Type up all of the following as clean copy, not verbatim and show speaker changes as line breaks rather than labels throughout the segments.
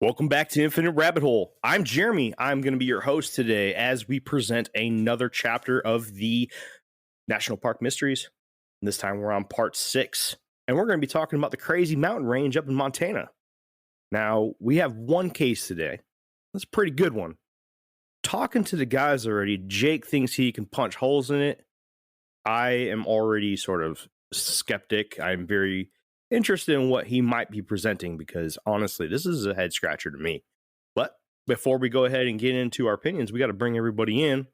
Welcome back to Infinite Rabbit Hole. I'm Jeremy. I'm going to be your host today as we present another chapter of the National Park Mysteries. And this time we're on part 6, and we're going to be talking about the Crazy Mountain Range up in Montana. Now, we have one case today. That's a pretty good one. Talking to the guys already, Jake thinks he can punch holes in it. I am already sort of skeptic. I'm very interested in what he might be presenting because honestly, this is a head scratcher to me. But before we go ahead and get into our opinions, we got to bring everybody in.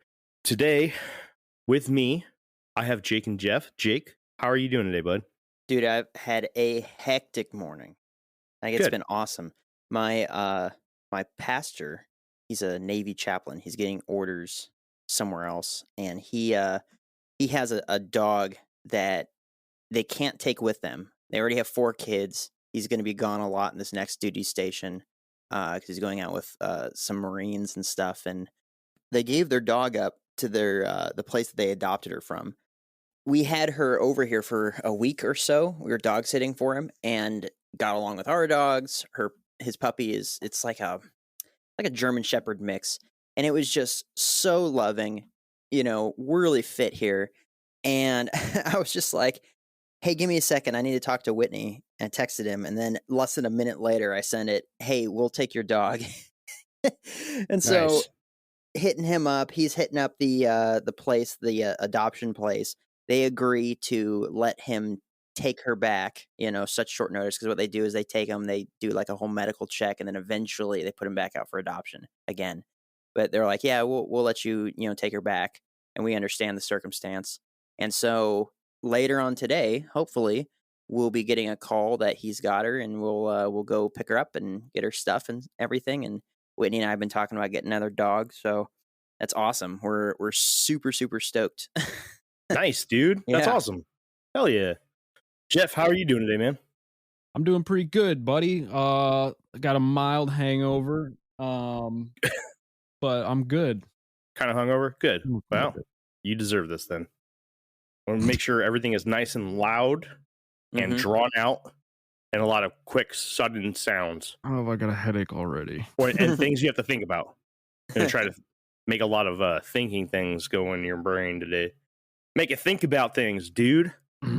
Today, with me, I have Jake and Jeff. Jake, how are you doing today, bud?
Dude, I've had a hectic morning. It's been awesome. My pastor, he's a Navy chaplain. He's getting orders somewhere else, and he has a dog that they can't take with them. They already have 4 kids. He's going to be gone a lot in this next duty station because he's going out with some Marines and stuff. And they gave their dog up to the place that they adopted her from. We had her over here for a week or so. We were dog sitting for him and got along with our dogs. His puppy it's like a German Shepherd mix, and it was just so loving, really fit here. And I was just like, hey, give me a second. I need to talk to Whitney. And I texted him. And then less than a minute later, I sent it, hey, we'll take your dog. And so
Nice.
hitting him up, he's hitting up the place, the adoption place. They agree to let him take her back, such short notice. Because what they do is they take him, they do like a whole medical check, and then eventually they put him back out for adoption again. But they're like, yeah, we'll let you, take her back. And we understand the circumstance. And so later on today, hopefully, we'll be getting a call that he's got her, and we'll go pick her up and get her stuff and everything. And Whitney and I have been talking about getting another dog, so that's awesome. We're super super stoked.
Nice, dude. That's
Yeah.
awesome. Hell yeah. Jeff, how are you doing today, man?
I'm doing pretty good, buddy. I got a mild hangover, but I'm good.
Kind of hungover? Good.
I'm
Well,
good.
you deserve this then. I want to make sure everything is nice and loud and
Mhm.
drawn out and a lot of quick, sudden sounds
Oh, I got a headache already.
and things you have to think about. And try to make a lot of thinking things go in your brain today. Make it think about things, dude.
Here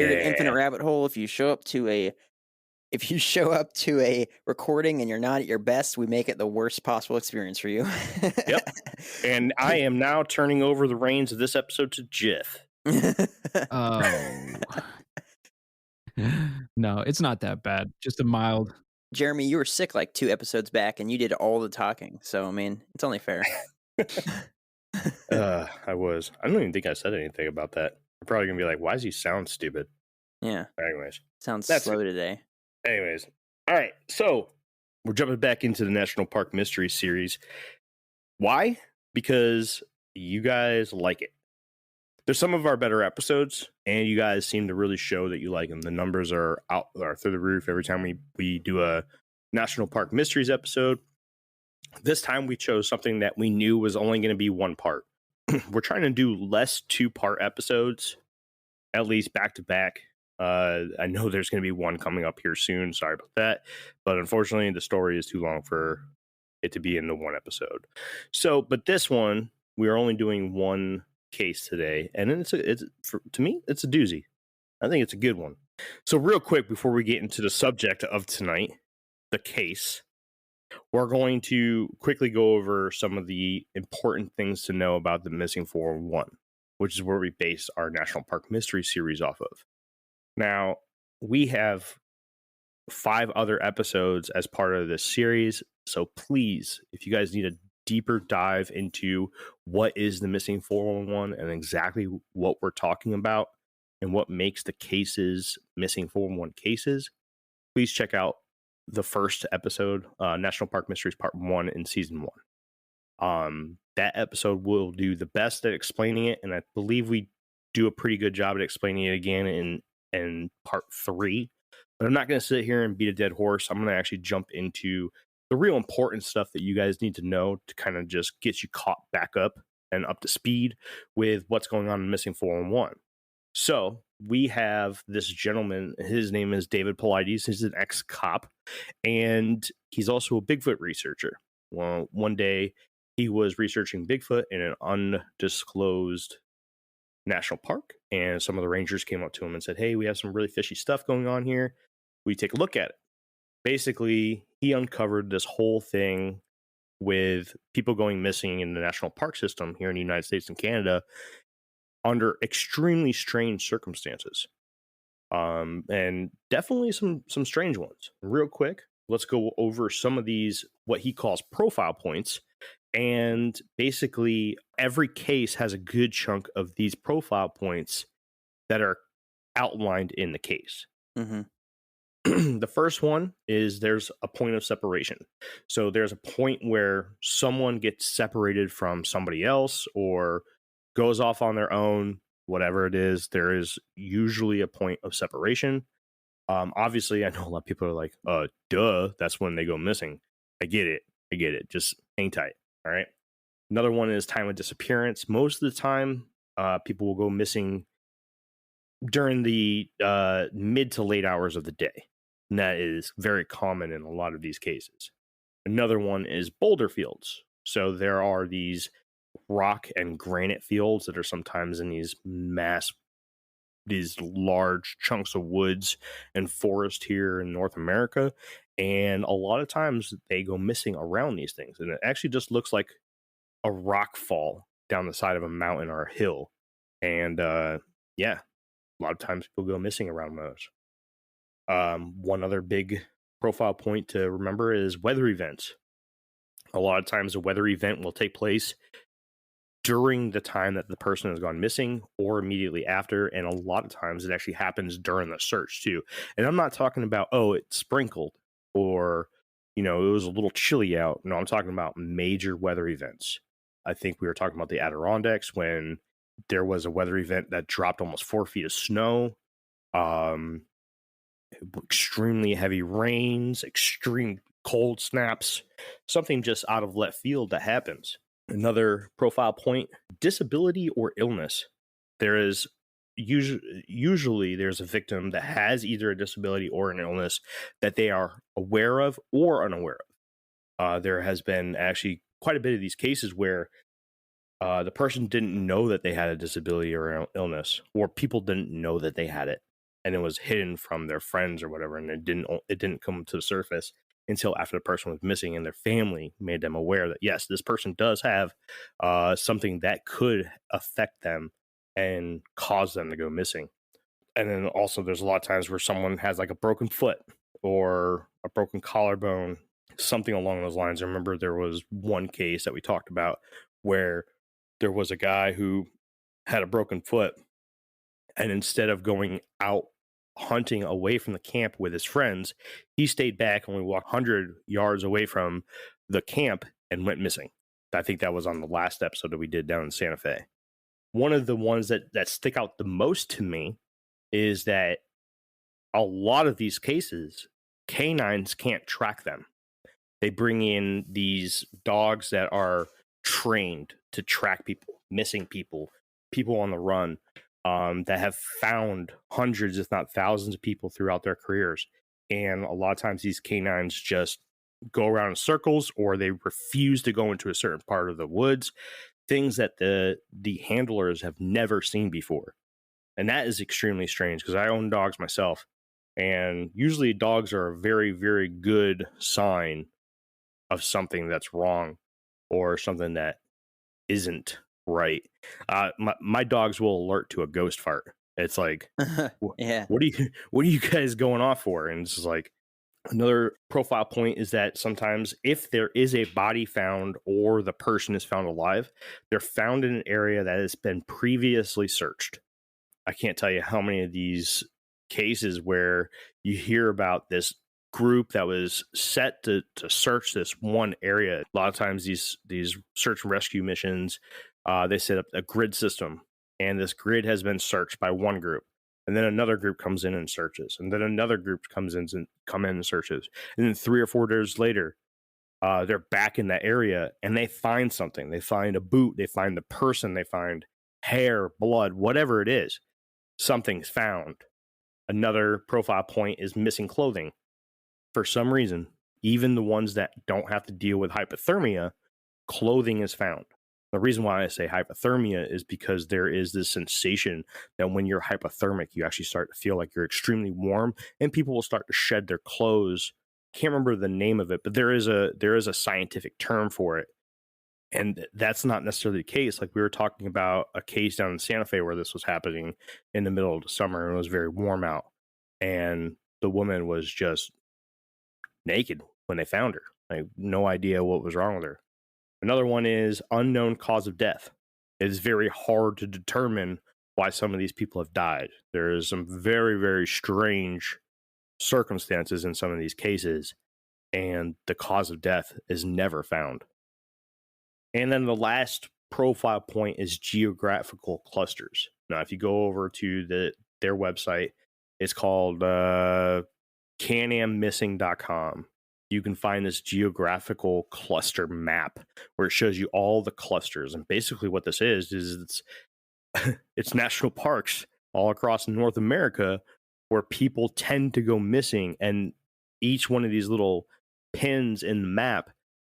at
Yeah.
Infinite Rabbit Hole, if you show up to a recording and you're not at your best, we make it the worst possible experience for you.
Yep. And I am now turning over the reins of this episode to Jeff.
Oh. No, it's not that bad. Just a mild.
Jeremy, you were sick like 2 episodes back, and you did all the talking. So I mean, it's only fair.
I was. I don't even think I said anything about that. I'm probably gonna be like, why does he sound stupid?
Yeah,
Anyways.
sounds
That's
slow today.
Anyways. All right. So we're jumping back into the National Park Mystery Series. Why? Because you guys like it. There's some of our better episodes, and you guys seem to really show that you like them. The numbers are through the roof every time we do a National Park Mysteries episode. This time we chose something that we knew was only going to be one part. We're trying to do less 2-part episodes, at least back to back. I know there's going to be one coming up here soon. Sorry about that. But unfortunately, the story is too long for it to be in the one episode. So, but this one, we are only doing one case today. And to me, it's a doozy. I think it's a good one. So real quick, before we get into the subject of tonight, the case, we're going to quickly go over some of the important things to know about the Missing 411, which is where we base our National Park Mystery Series off of. Now, we have 5 other episodes as part of this series, so please, if you guys need a deeper dive into what is the Missing 411 and exactly what we're talking about and what makes the cases Missing 411 cases, please check out the first episode, National Park Mysteries Part 1 in Season 1. That episode will do the best at explaining it, and I believe we do a pretty good job at explaining it again in Part 3. But I'm not going to sit here and beat a dead horse. I'm going to actually jump into the real important stuff that you guys need to know to kind of just get you caught back up and up to speed with what's going on in Missing 411. So, we have this gentleman. His name is David Paulides. He's an ex-cop, and he's also a Bigfoot researcher. Well, one day he was researching Bigfoot in an undisclosed national park, and some of the rangers came up to him and said, "Hey, we have some really fishy stuff going on here. Will you take a look at it?" Basically, he uncovered this whole thing with people going missing in the national park system here in the United States and Canada under extremely strange circumstances. And definitely some strange ones. Real quick, let's go over some of these, what he calls profile points. And basically, every case has a good chunk of these profile points that are outlined in the case. The first one is there's a point of separation. So there's a point where someone gets separated from somebody else or goes off on their own, whatever it is. There is usually a point of separation. Obviously, I know a lot of people are like, duh, that's when they go missing. I get it. Just hang tight. All right. Another one is time of disappearance. Most of the time, people will go missing during the mid to late hours of the day. And that is very common in a lot of these cases. Another one is boulder fields. So there are these rock and granite fields that are sometimes in these large chunks of woods and forest here in North America. And a lot of times they go missing around these things. And it actually just looks like a rock fall down the side of a mountain or a hill. And yeah, a lot of times people go missing around those. One other big profile point to remember is weather events. A lot of times a weather event will take place during the time that the person has gone missing or immediately after. And a lot of times it actually happens during the search too. And I'm not talking about, it sprinkled or, it was a little chilly out. No, I'm talking about major weather events. I think we were talking about the Adirondacks when there was a weather event that dropped almost 4 feet of snow. Extremely heavy rains, extreme cold snaps, something just out of left field that happens. Another profile point, disability or illness. There is usually there's a victim that has either a disability or an illness that they are aware of or unaware of. There has been actually quite a bit of these cases where the person didn't know that they had a disability or illness, or people didn't know that they had it, and it was hidden from their friends or whatever, and it didn't come to the surface until after the person was missing, and their family made them aware that yes, this person does have something that could affect them and cause them to go missing. And then also there's a lot of times where someone has like a broken foot or a broken collarbone, something along those lines. I remember there was one case that we talked about where there was a guy who had a broken foot, and instead of going out hunting away from the camp with his friends, he stayed back and we walked 100 yards away from the camp and went missing. I think that was on the last episode that we did down in Santa Fe. One of the ones that stick out the most to me is that a lot of these cases, canines can't track them. They bring in these dogs that are trained to track people, missing people on the run, that have found hundreds, if not thousands of people throughout their careers. And a lot of times these canines just go around in circles, or they refuse to go into a certain part of the woods, things that the handlers have never seen before. And that is extremely strange because I own dogs myself. And usually dogs are a very, very good sign of something that's wrong or something that isn't right. My dogs will alert to a ghost fart. It's like,
yeah,
what are you guys going off for? And it's just like, another profile point is that sometimes if there is a body found or the person is found alive, they're found in an area that has been previously searched. I can't tell you how many of these cases where you hear about this group that was set to search this one area. A lot of times these search and rescue missions, they set up a grid system, and this grid has been searched by one group, and then another group comes in and searches, and then another group comes in and searches, and then 3 or 4 days later, they're back in that area and they find something. They find a boot, they find the person, they find hair, blood, whatever it is. something's found. Another profile point is missing clothing. For some reason, even the ones that don't have to deal with hypothermia, clothing is found. The reason why I say hypothermia is because there is this sensation that when you're hypothermic, you actually start to feel like you're extremely warm, and people will start to shed their clothes. Can't remember the name of it, but there is a scientific term for it. And that's not necessarily the case. Like we were talking about a case down in Santa Fe where this was happening in the middle of the summer, and it was very warm out. And the woman was just naked when they found her. Like no idea what was wrong with her. Another one is unknown cause of death. It is very hard to determine why some of these people have died. There is some very, very strange circumstances in some of these cases, and the cause of death is never found. And then the last profile point is geographical clusters. Now, if you go over to their website, it's called canammissing.com. You can find this geographical cluster map where it shows you all the clusters. And basically what this is it's national parks all across North America where people tend to go missing. And each one of these little pins in the map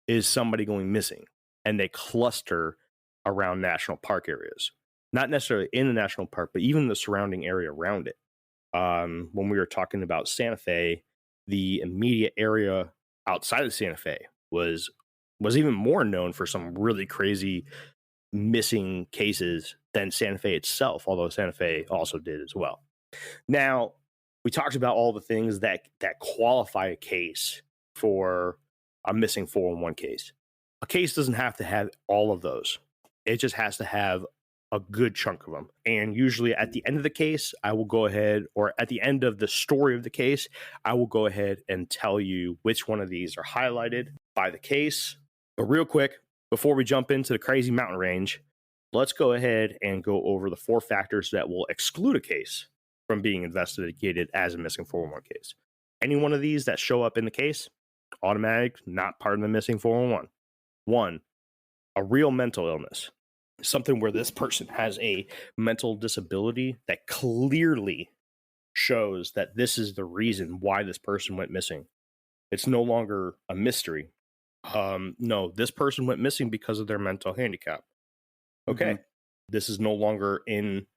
is somebody going missing. And they cluster around national park areas. Not necessarily in the national park, but even the surrounding area around it. When we were talking about Santa Fe, the immediate area outside of Santa Fe was even more known for some really crazy missing cases than Santa Fe itself, although Santa Fe also did as well. Now, we talked about all the things that qualify a case for a missing 411 case. A case doesn't have to have all of those. It just has to have a good chunk of them. And usually at the end of the case, I will go ahead, or at the end of the story of the case, I will go ahead and tell you which one of these are highlighted by the case. But real quick, before we jump into the crazy mountain range, let's go ahead and go over the 4 factors that will exclude a case from being investigated as a missing 411 case. Any one of these that show up in the case, automatic, not part of the missing 411. 1, a real mental illness. Something where this person has a mental disability that clearly shows that this is the reason why this person went missing. It's no longer a mystery. No, this person went missing because of their mental handicap. Okay. Mm-hmm. This is no longer in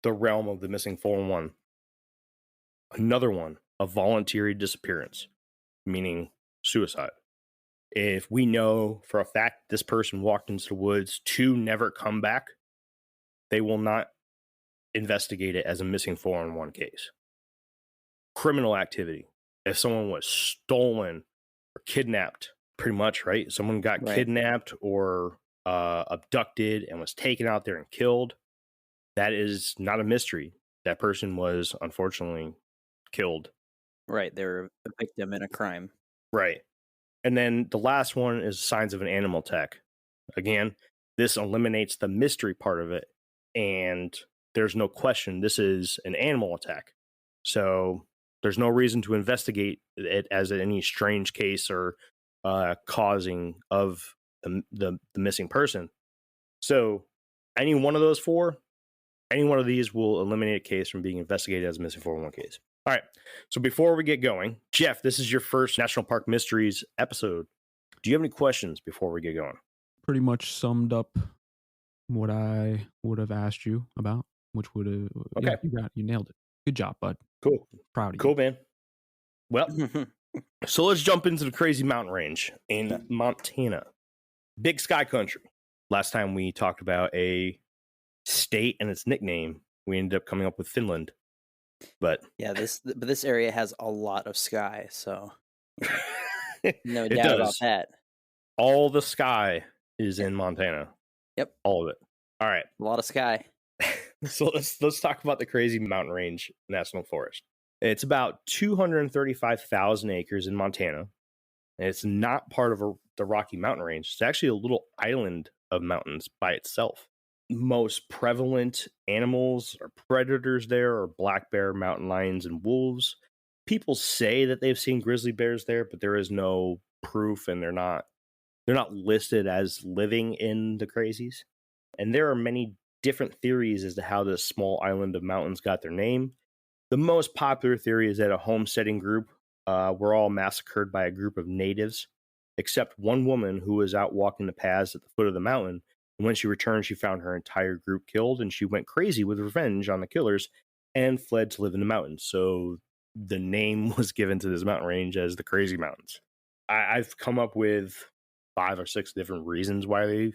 the realm of the missing 411. Another one, a voluntary disappearance, meaning suicide. If we know for a fact this person walked into the woods to never come back, they will not investigate it as a missing 411 case. Criminal activity. If someone was stolen or kidnapped, pretty much, right? Someone got kidnapped or abducted and was taken out there and killed. That is not a mystery. That person was unfortunately killed.
Right. They're a victim in a crime.
Right. And then the last one is signs of an animal attack. Again, this eliminates the mystery part of it. And there's no question this is an animal attack. So there's no reason to investigate it as any strange case or causing of the missing person. So any one of those 4, any one of these will eliminate a case from being investigated as a missing 411 case. All right. So before we get going, Jeff, this is your first National Park Mysteries episode. Do you have any questions before we get going?
Pretty much summed up what I would have asked you about, which would have... Okay. Yeah, you nailed it. Good job, bud.
Cool.
Proud of you.
Cool, man. Well, so let's jump into the crazy mountain range in Montana. Big Sky Country. Last time we talked about a state and its nickname, we ended up coming up with Finland. But
yeah, this area has a lot of sky, so no
it
doubt
does.
about that.
All the sky is in Montana.
Yep,
all of it. All right,
a lot of sky.
So let's talk about the Crazy Mountain Range National Forest. It's about 235,000 acres in Montana, and it's not part of the Rocky Mountain Range. It's actually a little island of mountains by itself. Most prevalent animals or predators there are black bear, mountain lions, and wolves. People say that they've seen grizzly bears there, but there is no proof, and they're not listed as living in the Crazies. And there are many different theories as to how this small island of mountains got their name. The most popular theory is that a homesteading group were all massacred by a group of natives, except one woman who was out walking the paths at the foot of the mountain. And when she returned, she found her entire group killed, and she went crazy with revenge on the killers and fled to live in the mountains. So the name was given to this mountain range as the Crazy Mountains. I've come up with 5 or 6 different reasons why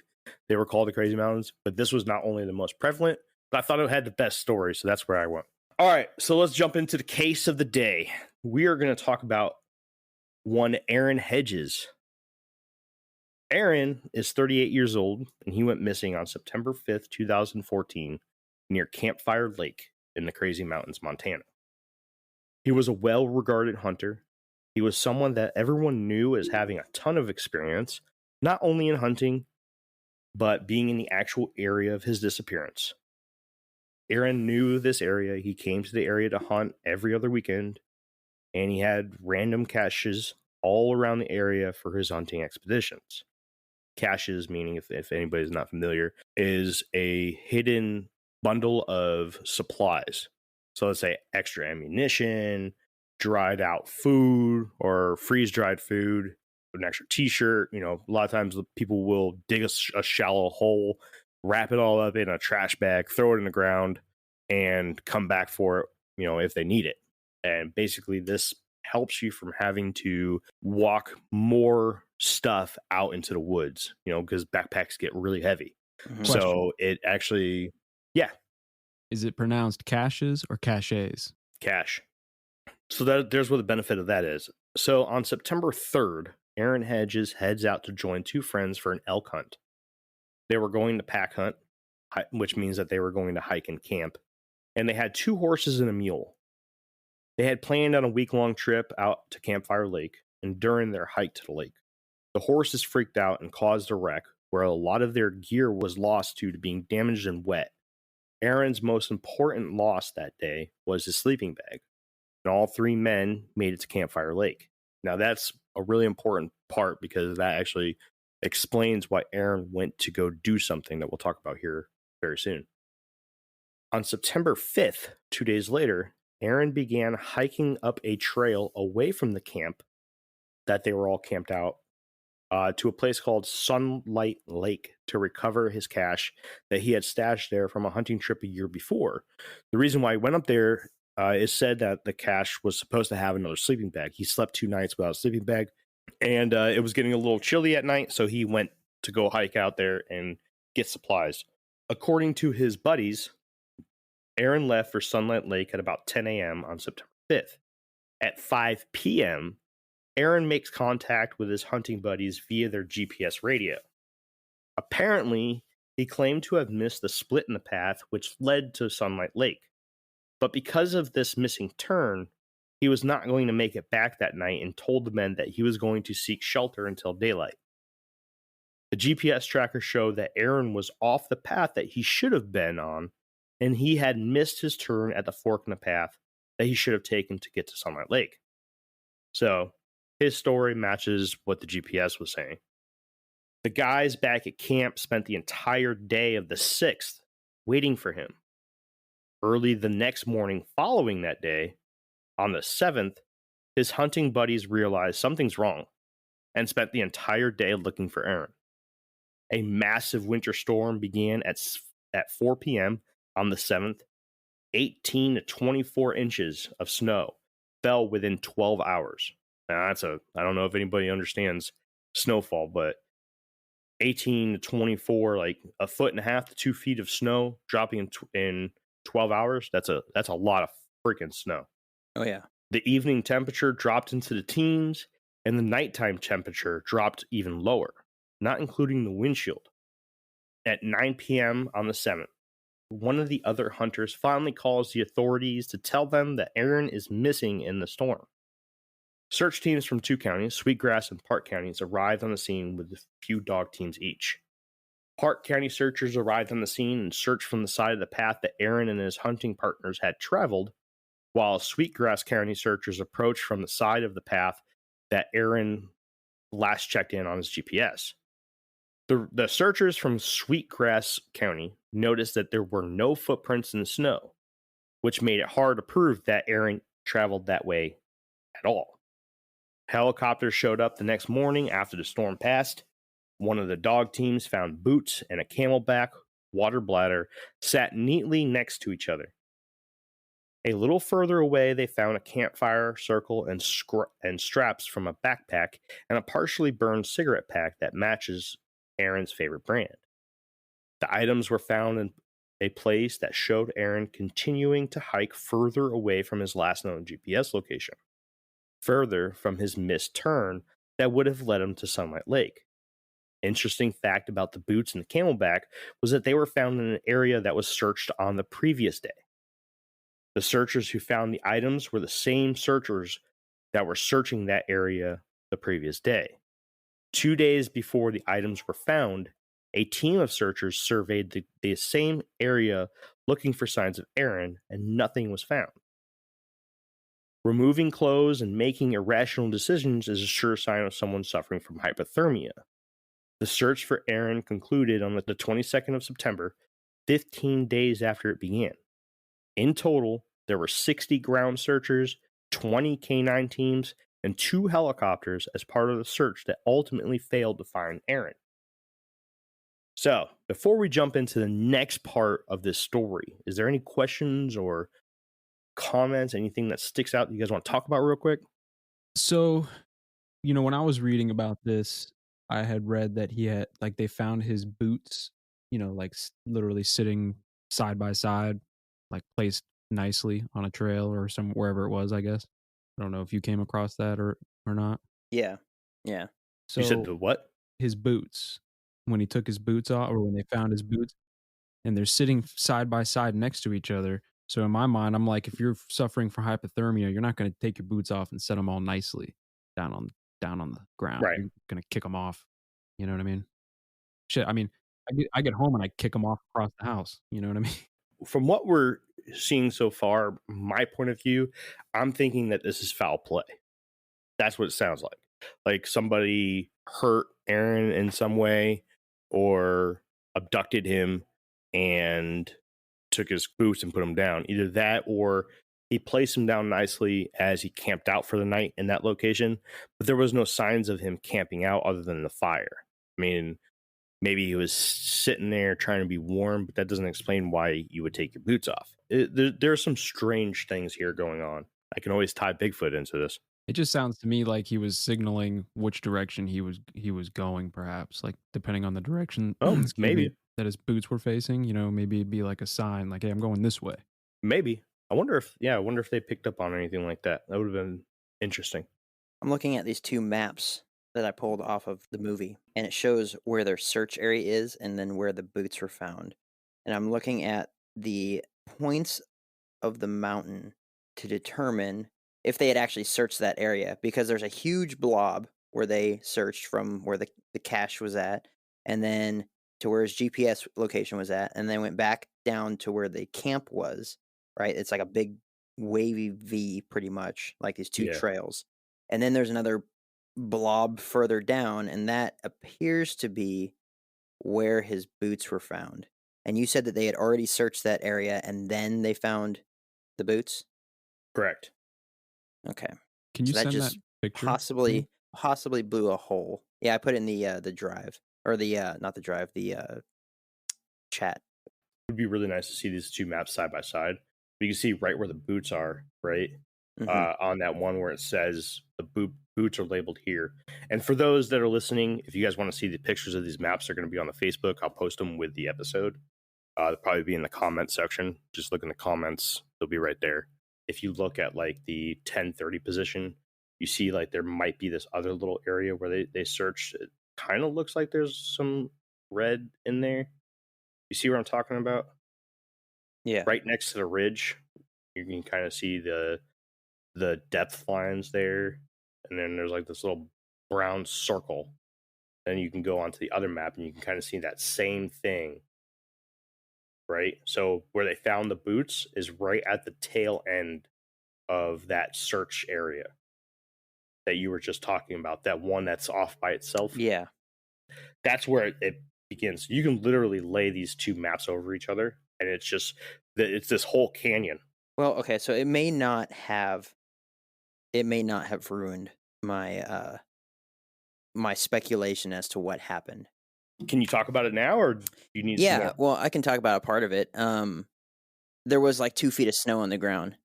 they were called the Crazy Mountains, but this was not only the most prevalent, but I thought it had the best story, so that's where I went. All right, so let's jump into the case of the day. We are going to talk about one Aaron Hedges. Aaron is 38 years old, and he went missing on September 5th, 2014, near Campfire Lake in the Crazy Mountains, Montana. He was a well-regarded hunter. He was someone that everyone knew as having a ton of experience, not only in hunting, but being in the actual area of his disappearance. Aaron knew this area. He came to the area to hunt every other weekend, and he had random caches all around the area for his hunting expeditions. Caches, meaning, if anybody's not familiar, is a hidden bundle of supplies. So let's say extra ammunition, dried out food, or freeze-dried food, an extra t-shirt. You know, a lot of times people will dig a shallow hole, wrap it all up in a trash bag, throw it in the ground, and come back for it, you know, if they need it. And basically this helps you from having to walk more stuff out into the woods, you know, because backpacks get really heavy. Mm-hmm. So it actually, yeah.
Is it pronounced caches or caches?
Cache. So there's what the benefit of that is. So on September 3rd, Aaron Hedges heads out to join 2 friends for an elk hunt. They were going to pack hunt, which means that they were going to hike and camp. And they had 2 horses and a mule. They had planned on a week-long trip out to Campfire Lake, and during their hike to the lake, the horses freaked out and caused a wreck where a lot of their gear was lost due to being damaged and wet. Aaron's most important loss that day was his sleeping bag, and all 3 men made it to Campfire Lake. Now that's a really important part because that actually explains why Aaron went to go do something that we'll talk about here very soon. On September 5th, 2 days later, Aaron began hiking up a trail away from the camp that they were all camped out to a place called Sunlight Lake to recover his cache that he had stashed there from a hunting trip a year before. The reason why he went up there is said that the cache was supposed to have another sleeping bag. He slept 2 nights without a sleeping bag, and it was getting a little chilly at night, so he went to go hike out there and get supplies. According to his buddies, Aaron left for Sunlight Lake at about 10 a.m. on September 5th. At 5 p.m., Aaron makes contact with his hunting buddies via their GPS radio. Apparently, he claimed to have missed the split in the path which led to Sunlight Lake. But because of this missing turn, he was not going to make it back that night and told the men that he was going to seek shelter until daylight. The GPS tracker showed that Aaron was off the path that he should have been on, and he had missed his turn at the fork in the path that he should have taken to get to Sunlight Lake. So his story matches what the GPS was saying. The guys back at camp spent the entire day of the 6th waiting for him. Early the next morning following that day, on the 7th, his hunting buddies realized something's wrong and spent the entire day looking for Aaron. A massive winter storm began at 4 p.m. on the 7th. 18 to 24 inches of snow fell within 12 hours. Now I don't know if anybody understands snowfall, but 18 to 24, like 1.5 to 2 feet of snow dropping in 12 hours. That's a lot of freaking snow.
Oh yeah.
The evening temperature dropped into the teens, and the nighttime temperature dropped even lower, not including the windshield. At 9 p.m. on the 7th, one of the other hunters finally calls the authorities to tell them that Aaron is missing in the storm. Search teams from 2 counties, Sweetgrass and Park counties, arrived on the scene with a few dog teams each. Park County searchers arrived on the scene and searched from the side of the path that Aaron and his hunting partners had traveled, while Sweetgrass County searchers approached from the side of the path that Aaron last checked in on his GPS. The searchers from Sweetgrass County noticed that there were no footprints in the snow, which made it hard to prove that Aaron traveled that way at all. Helicopters showed up the next morning after the storm passed. One of the dog teams found boots and a camelback water bladder sat neatly next to each other. A little further away, they found a campfire circle and straps from a backpack and a partially burned cigarette pack that matches Aaron's favorite brand. The items were found in a place that showed Aaron continuing to hike further away from his last known GPS location, further from his missed turn that would have led him to Sunlight Lake. Interesting fact about the boots and the camelback was that they were found in an area that was searched on the previous day. The searchers who found the items were the same searchers that were searching that area the previous day. 2 days before the items were found, a team of searchers surveyed the same area looking for signs of Aaron, and nothing was found. Removing clothes and making irrational decisions is a sure sign of someone suffering from hypothermia. The search for Aaron concluded on the 22nd of September, 15 days after it began. In total, there were 60 ground searchers, 20 canine teams, and 2 helicopters as part of the search that ultimately failed to find Aaron. So, before we jump into the next part of this story, is there any questions or comments, anything that sticks out that you guys want to talk about real quick?
So, when I was reading about this, I had read that he had, they found his boots, literally sitting side by side, placed nicely on a trail or wherever it was, I guess. I don't know if you came across that or not.
Yeah.
So
You said the what?
His boots. When he took his boots off, or when they found his boots, and they're sitting side by side next to each other. So in my mind, I'm like, if you're suffering from hypothermia, you're not going to take your boots off and set them all nicely down on the ground.
Right.
You're going to kick them off. You know what I mean? Shit. I mean, I get home and I kick them off across the house. You know what I mean?
From what we're seeing so far, my point of view, I'm thinking that this is foul play. That's what it sounds like. Like somebody hurt Aaron in some way or abducted him and took his boots and put him down. Either that or he placed him down nicely as he camped out for the night in that location, but there was no signs of him camping out other than the fire. I mean, maybe he was sitting there trying to be warm, but that doesn't explain why you would take your boots off. There are some strange things here going on. I can always tie Bigfoot into this.
It just sounds to me like he was signaling which direction he was going, perhaps, like depending on the direction.
Maybe
that his boots were facing. Maybe it'd be like a sign, like, "Hey, I'm going this way."
Maybe. I wonder if they picked up on anything like that. That would have been interesting.
I'm looking at these 2 maps that I pulled off of the movie, and it shows where their search area is and then where the boots were found. And I'm looking at the points of the mountain to determine if they had actually searched that area, because there's a huge blob where they searched from where the cache was at, and then to where his GPS location was at, and then went back down to where the camp was, right? It's like a big wavy V, pretty much, like these 2 trails. And then there's another blob further down, and that appears to be where his boots were found. And you said that they had already searched that area, and then they found the boots?
Correct.
Okay.
Can you
So that
send
just
that picture?
possibly blew a hole. Yeah, I put it in the drive, or not the drive, the chat.
It would be really nice to see these 2 maps side by side. You can see right where the boots are, right? On that one where it says the boots are labeled here. And for those that are listening, if you guys want to see the pictures of these maps, they're going to be on the Facebook. I'll post them with the episode. They'll probably be in the comment section. Just look in the comments. They'll be right there. If you look at like the 1030 position, you see like there might be this other little area where they searched. It kind of looks like there's some red in there. You see what I'm talking about?
Yeah.
Right next to the ridge, you can kind of see the depth lines there, and then there's like this little brown circle. Then you can go onto the other map and you can kind of see that same thing, right? So where they found the boots is right at the tail end of that search area that you were just talking about, that one that's off by itself.
Yeah.
that's where it begins. You can literally lay these two maps over each other, and it's just it's this whole canyon.
Well, okay, so it may not have ruined my my speculation as to what happened.
Can you talk about it now, or do you need some
Yeah,
more?
well, I can talk about a part of it. There was like 2 feet of snow on the ground.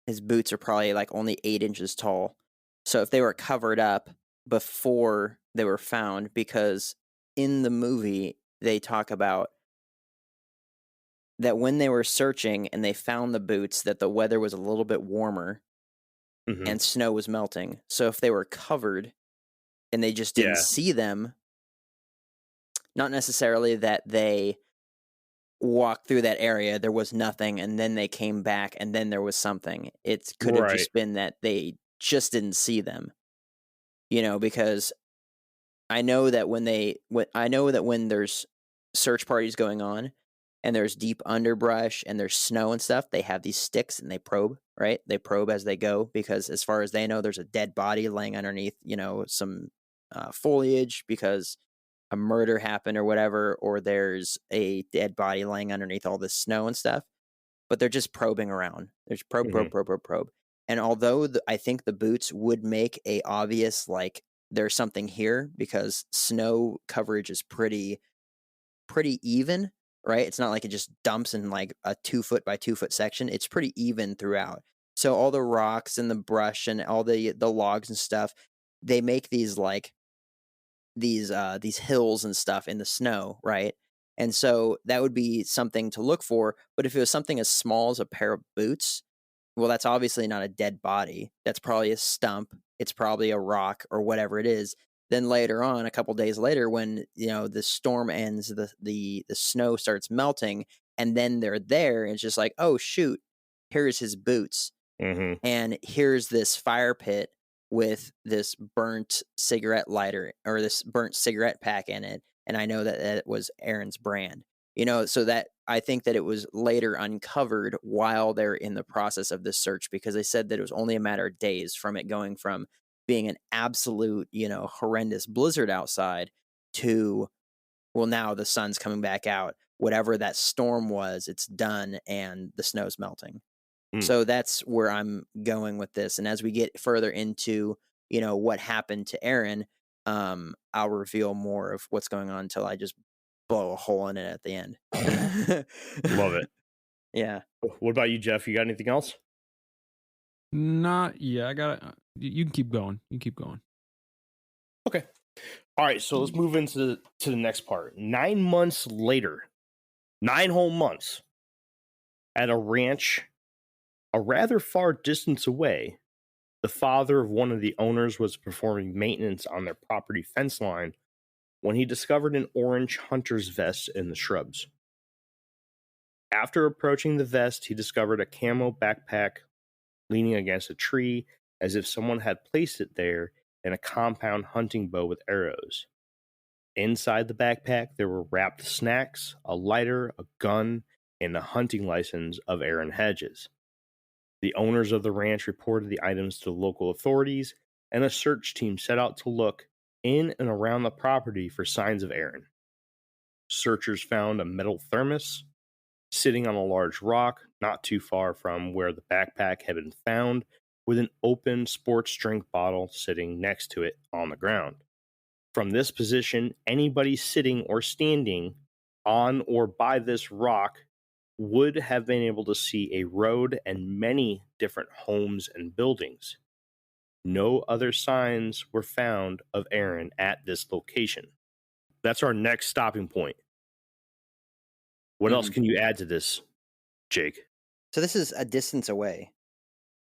His boots are probably like only 8 inches tall. So if they were covered up before they were found, because in the movie they talk about that when they were searching and they found the boots, that the weather was a little bit warmer
Mhm.
and snow was melting. So if they were covered and they just didn't
Yeah.
see them, not necessarily that they walked through that area, there was nothing, and then they came back and then there was something. It could have
Right.
just been that they just didn't see them. You know, because I know that when there's search parties going on and there's deep underbrush and there's snow and stuff, they have these sticks and they probe, right? They probe as they go, because as far as they know, there's a dead body laying underneath, some foliage because a murder happened or whatever, or there's a dead body laying underneath all this snow and stuff. But they're just probing around. There's probe, probe,
Mhm.
probe, probe, probe. And although I think the boots would make a obvious, like, there's something here, because snow coverage is pretty even, right? It's not like it just dumps in like a 2 foot by 2 foot section. It's pretty even throughout. So all the rocks and the brush and all the logs and stuff, they make these like these hills and stuff in the snow, right? And so that would be something to look for. But if it was something as small as a pair of boots, well, that's obviously not a dead body. That's probably a stump. It's probably a rock or whatever it is. Then later on, a couple days later, when the storm ends, the snow starts melting, and then they're there, and it's just like, oh shoot, here's his boots,
Mhm.
and here's this fire pit with this burnt cigarette lighter or this burnt cigarette pack in it, and I know that it was Aaron's brand. So that I think that it was later uncovered while they're in the process of this search, because they said that it was only a matter of days from it going from being an absolute, horrendous blizzard outside to, well, now the sun's coming back out. Whatever that storm was, it's done and the snow's melting.
Mm.
So that's where I'm going with this. And as we get further into, what happened to Aaron, I'll reveal more of what's going on until I just blow a hole in it at the end.
Love it.
Yeah.
What about you, Jeff? You got anything else?
Not yeah. I got to You can keep going. You can keep going.
Okay. All right. So let's move into the next part. 9 months later, 9 whole months at a ranch a rather far distance away, the father of one of the owners was performing maintenance on their property fence line when he discovered an orange hunter's vest in the shrubs. After approaching the vest, he discovered a camo backpack leaning against a tree as if someone had placed it there, and a compound hunting bow with arrows. Inside the backpack, there were wrapped snacks, a lighter, a gun, and a hunting license of Aaron Hedges. The owners of the ranch reported the items to local authorities, and a search team set out to look in and around the property for signs of Aaron. Searchers found a metal thermos sitting on a large rock not too far from where the backpack had been found, with an open sports drink bottle sitting next to it on the ground. From this position, anybody sitting or standing on or by this rock would have been able to see a road and many different homes and buildings. No other signs were found of Aaron at this location. That's our next stopping point. What else
Mhm.
can you add to this, Jake?
So this is a distance away.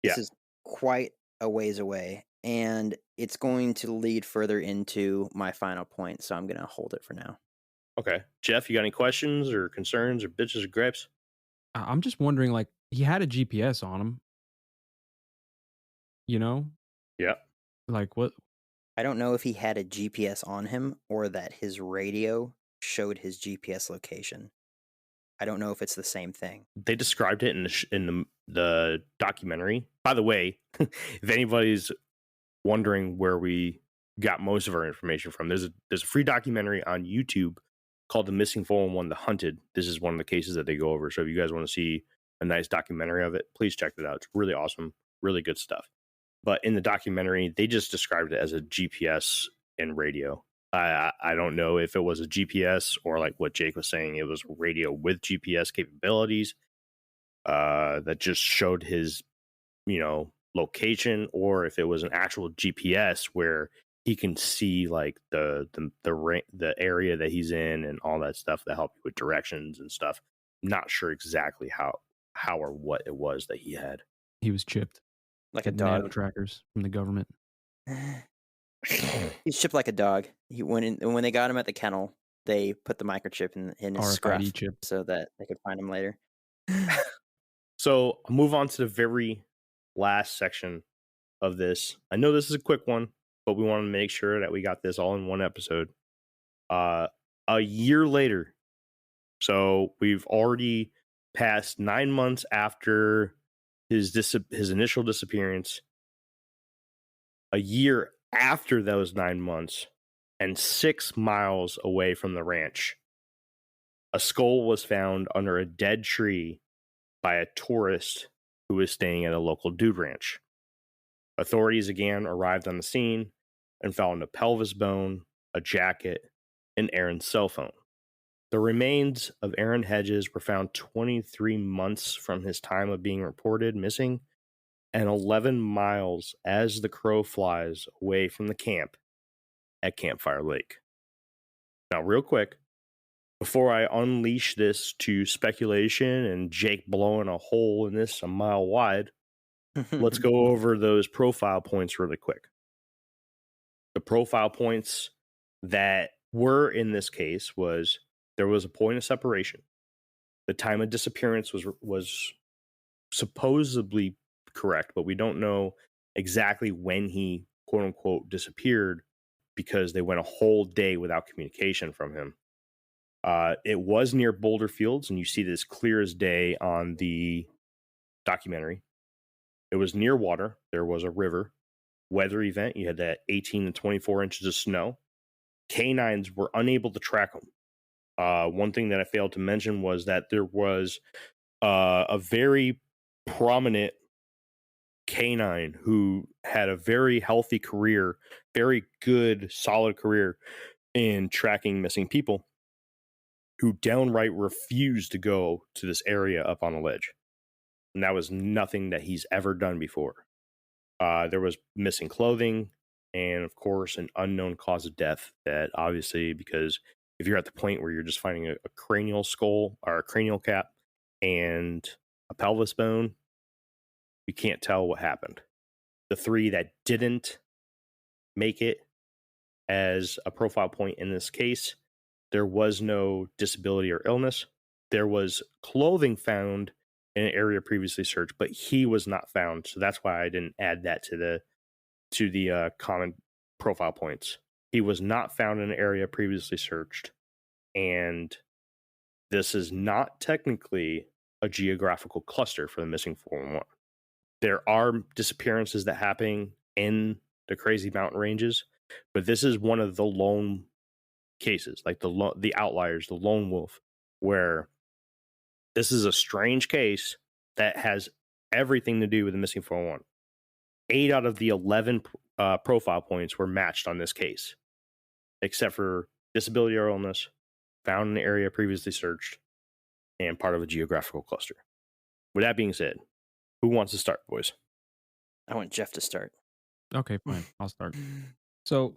This
Yeah.
is quite a ways away, and it's going to lead further into my final point. So I'm going to hold it for now.
Okay. Jeff, you got any questions or concerns or bitches or gripes?
I'm just wondering, like, he had a GPS on him, you know?
Yeah.
Like, what?
I don't know if he had a GPS on him or that his radio showed his GPS location. I don't know if it's the same thing.
They described it in the documentary. By the way, if anybody's wondering where we got most of our information from. There's a free documentary on YouTube called The Missing 411 The Hunted. This is one of the cases that they go over. So if you guys want to see a nice documentary of it, please check it out. It's really awesome, really good stuff. But in the documentary, they just described it as a GPS and radio. I don't know if it was a GPS or like what Jake was saying, it was radio with GPS capabilities that just showed his, location, or if it was an actual GPS where he can see like the area that he's in and all that stuff that help you with directions and stuff. Not sure exactly how or what it was that he had.
He was chipped
like a
nano
dog.
trackers from the government.
He's chipped like a dog. When they got him at the kennel, they put the microchip in his scruff
chip
so that they could find him later.
So I'll move on to the very last section of this. I know this is a quick one, but we want to make sure that we got this all in one episode. A year later, so we've already passed 9 months after his initial disappearance. A year after those 9 months, and 6 miles away from the ranch, a skull was found under a dead tree by a tourist who was staying at a local dude ranch. Authorities again arrived on the scene and found a pelvis bone, a jacket, and Aaron's cell phone. The remains of Aaron Hedges were found 23 months from his time of being reported missing, and 11 miles as the crow flies away from the camp at Campfire Lake. Now, real quick, before I unleash this to speculation and Jake blowing a hole in this a mile wide, let's go over those profile points really quick. The profile points that were in this case was there was a point of separation. The time of disappearance was supposedly correct, but we don't know exactly when he quote unquote disappeared because they went a whole day without communication from him. It was near Boulder Fields, and you see this clear as day on the documentary. It was near water. There was a river. Weather event, you had that 18 to 24 inches of snow. Canines were unable to track him. One thing that I failed to mention was that there was a very prominent canine who had a very healthy career, very good, solid career in tracking missing people, who downright refused to go to this area up on a ledge. And that was nothing that he's ever done before. There was missing clothing and, of course, an unknown cause of death that obviously, because if you're at the point where you're just finding a cranial skull or a cranial cap and a pelvis bone, you can't tell what happened. The 3 that didn't make it as a profile point in this case, there was no disability or illness. There was clothing found in an area previously searched, but he was not found. So that's why I didn't add that to the common profile points. He was not found in an area previously searched, and this is not technically a geographical cluster for the missing 411. There are disappearances that happen in the crazy mountain ranges, but this is one of the lone cases, like the outliers, the lone wolf, where this is a strange case that has everything to do with the missing 411. 8 out of the 11 profile points were matched on this case, except for disability or illness, found in the area previously searched, and part of a geographical cluster. With that being said, who wants to start, boys?
I want Jeff to start.
Okay, fine. I'll start. So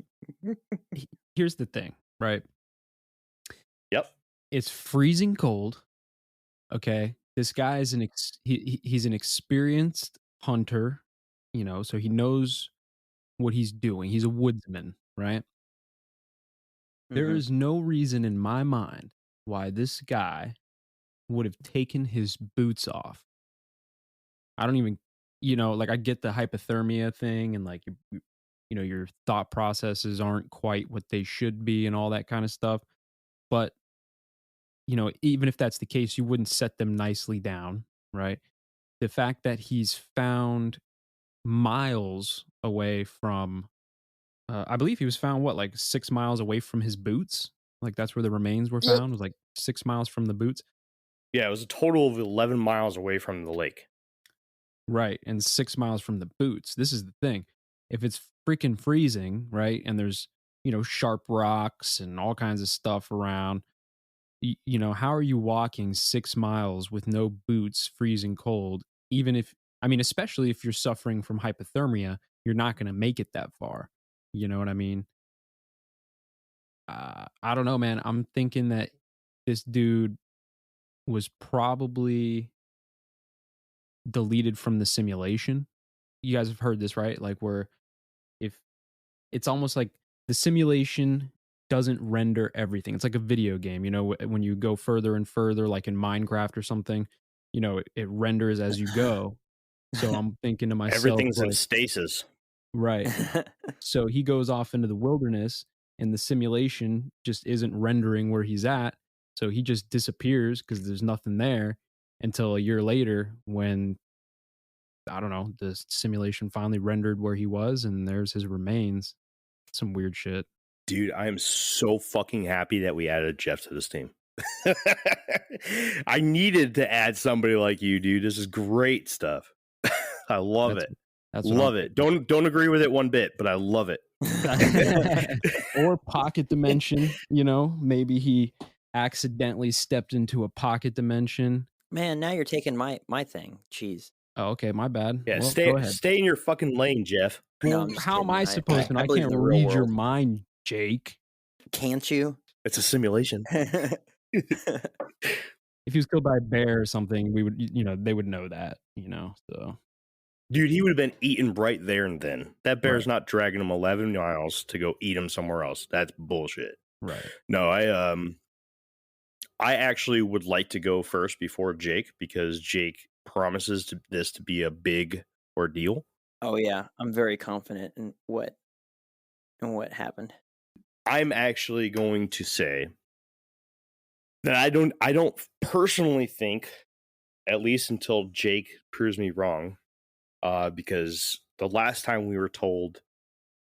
here's the thing, right?
Yep.
It's freezing cold. Okay. This guy is he's an experienced hunter, so he knows what he's doing. He's a woodsman, right? There is no reason in my mind why this guy would have taken his boots off. I don't even, I get the hypothermia thing and like, your thought processes aren't quite what they should be and all that kind of stuff. But, even if that's the case, you wouldn't set them nicely down, right? The fact that he's found miles away from I believe he was found like 6 miles away from his boots. Like that's where the remains were
Yep.
found. Was like 6 miles from the boots.
Yeah, it was a total of 11 miles away from the lake.
Right, and 6 miles from the boots. This is the thing. If it's freaking freezing, right, and there's, sharp rocks and all kinds of stuff around, how are you walking 6 miles with no boots, freezing cold? Even if, especially if you're suffering from hypothermia, you're not going to make it that far. You know what I mean? I don't know, man. I'm thinking that this dude was probably deleted from the simulation. You guys have heard this, right? Like where if it's almost like the simulation doesn't render everything. It's like a video game, when you go further and further, like in Minecraft or something, it renders as you go. So I'm thinking to myself,
Everything's in
like,
stasis.
right. So he goes off into the wilderness and the simulation just isn't rendering where he's at. So he just disappears because there's nothing there until a year later when, I don't know, the simulation finally rendered where he was and there's his remains. Some weird shit.
Dude, I am so fucking happy that we added Jeff to this team. I needed to add somebody like you, dude. This is great stuff. I love it. Love it. Don't agree with it one bit, but I love it.
Or pocket dimension, maybe he accidentally stepped into a pocket dimension.
Man, now you're taking my thing. Jeez.
Oh, okay, my bad.
Yeah,
well, go ahead.
Stay in your fucking lane, Jeff.
No,
Well, how am I supposed to? I
believe
can't
in the real
read your
world.
mind, Jake.
Can't you?
It's a simulation.
If he was killed by a bear or something, we would, they would know that, so.
Dude, he would have been eaten right there and then. That bear's not dragging him 11 miles to go eat him somewhere else. That's bullshit.
Right.
No, I actually would like to go first before Jake because Jake promises this to be a big ordeal.
Oh yeah, I'm very confident in what happened.
I'm actually going to say that I don't personally think, at least until Jake proves me wrong, because the last time we were told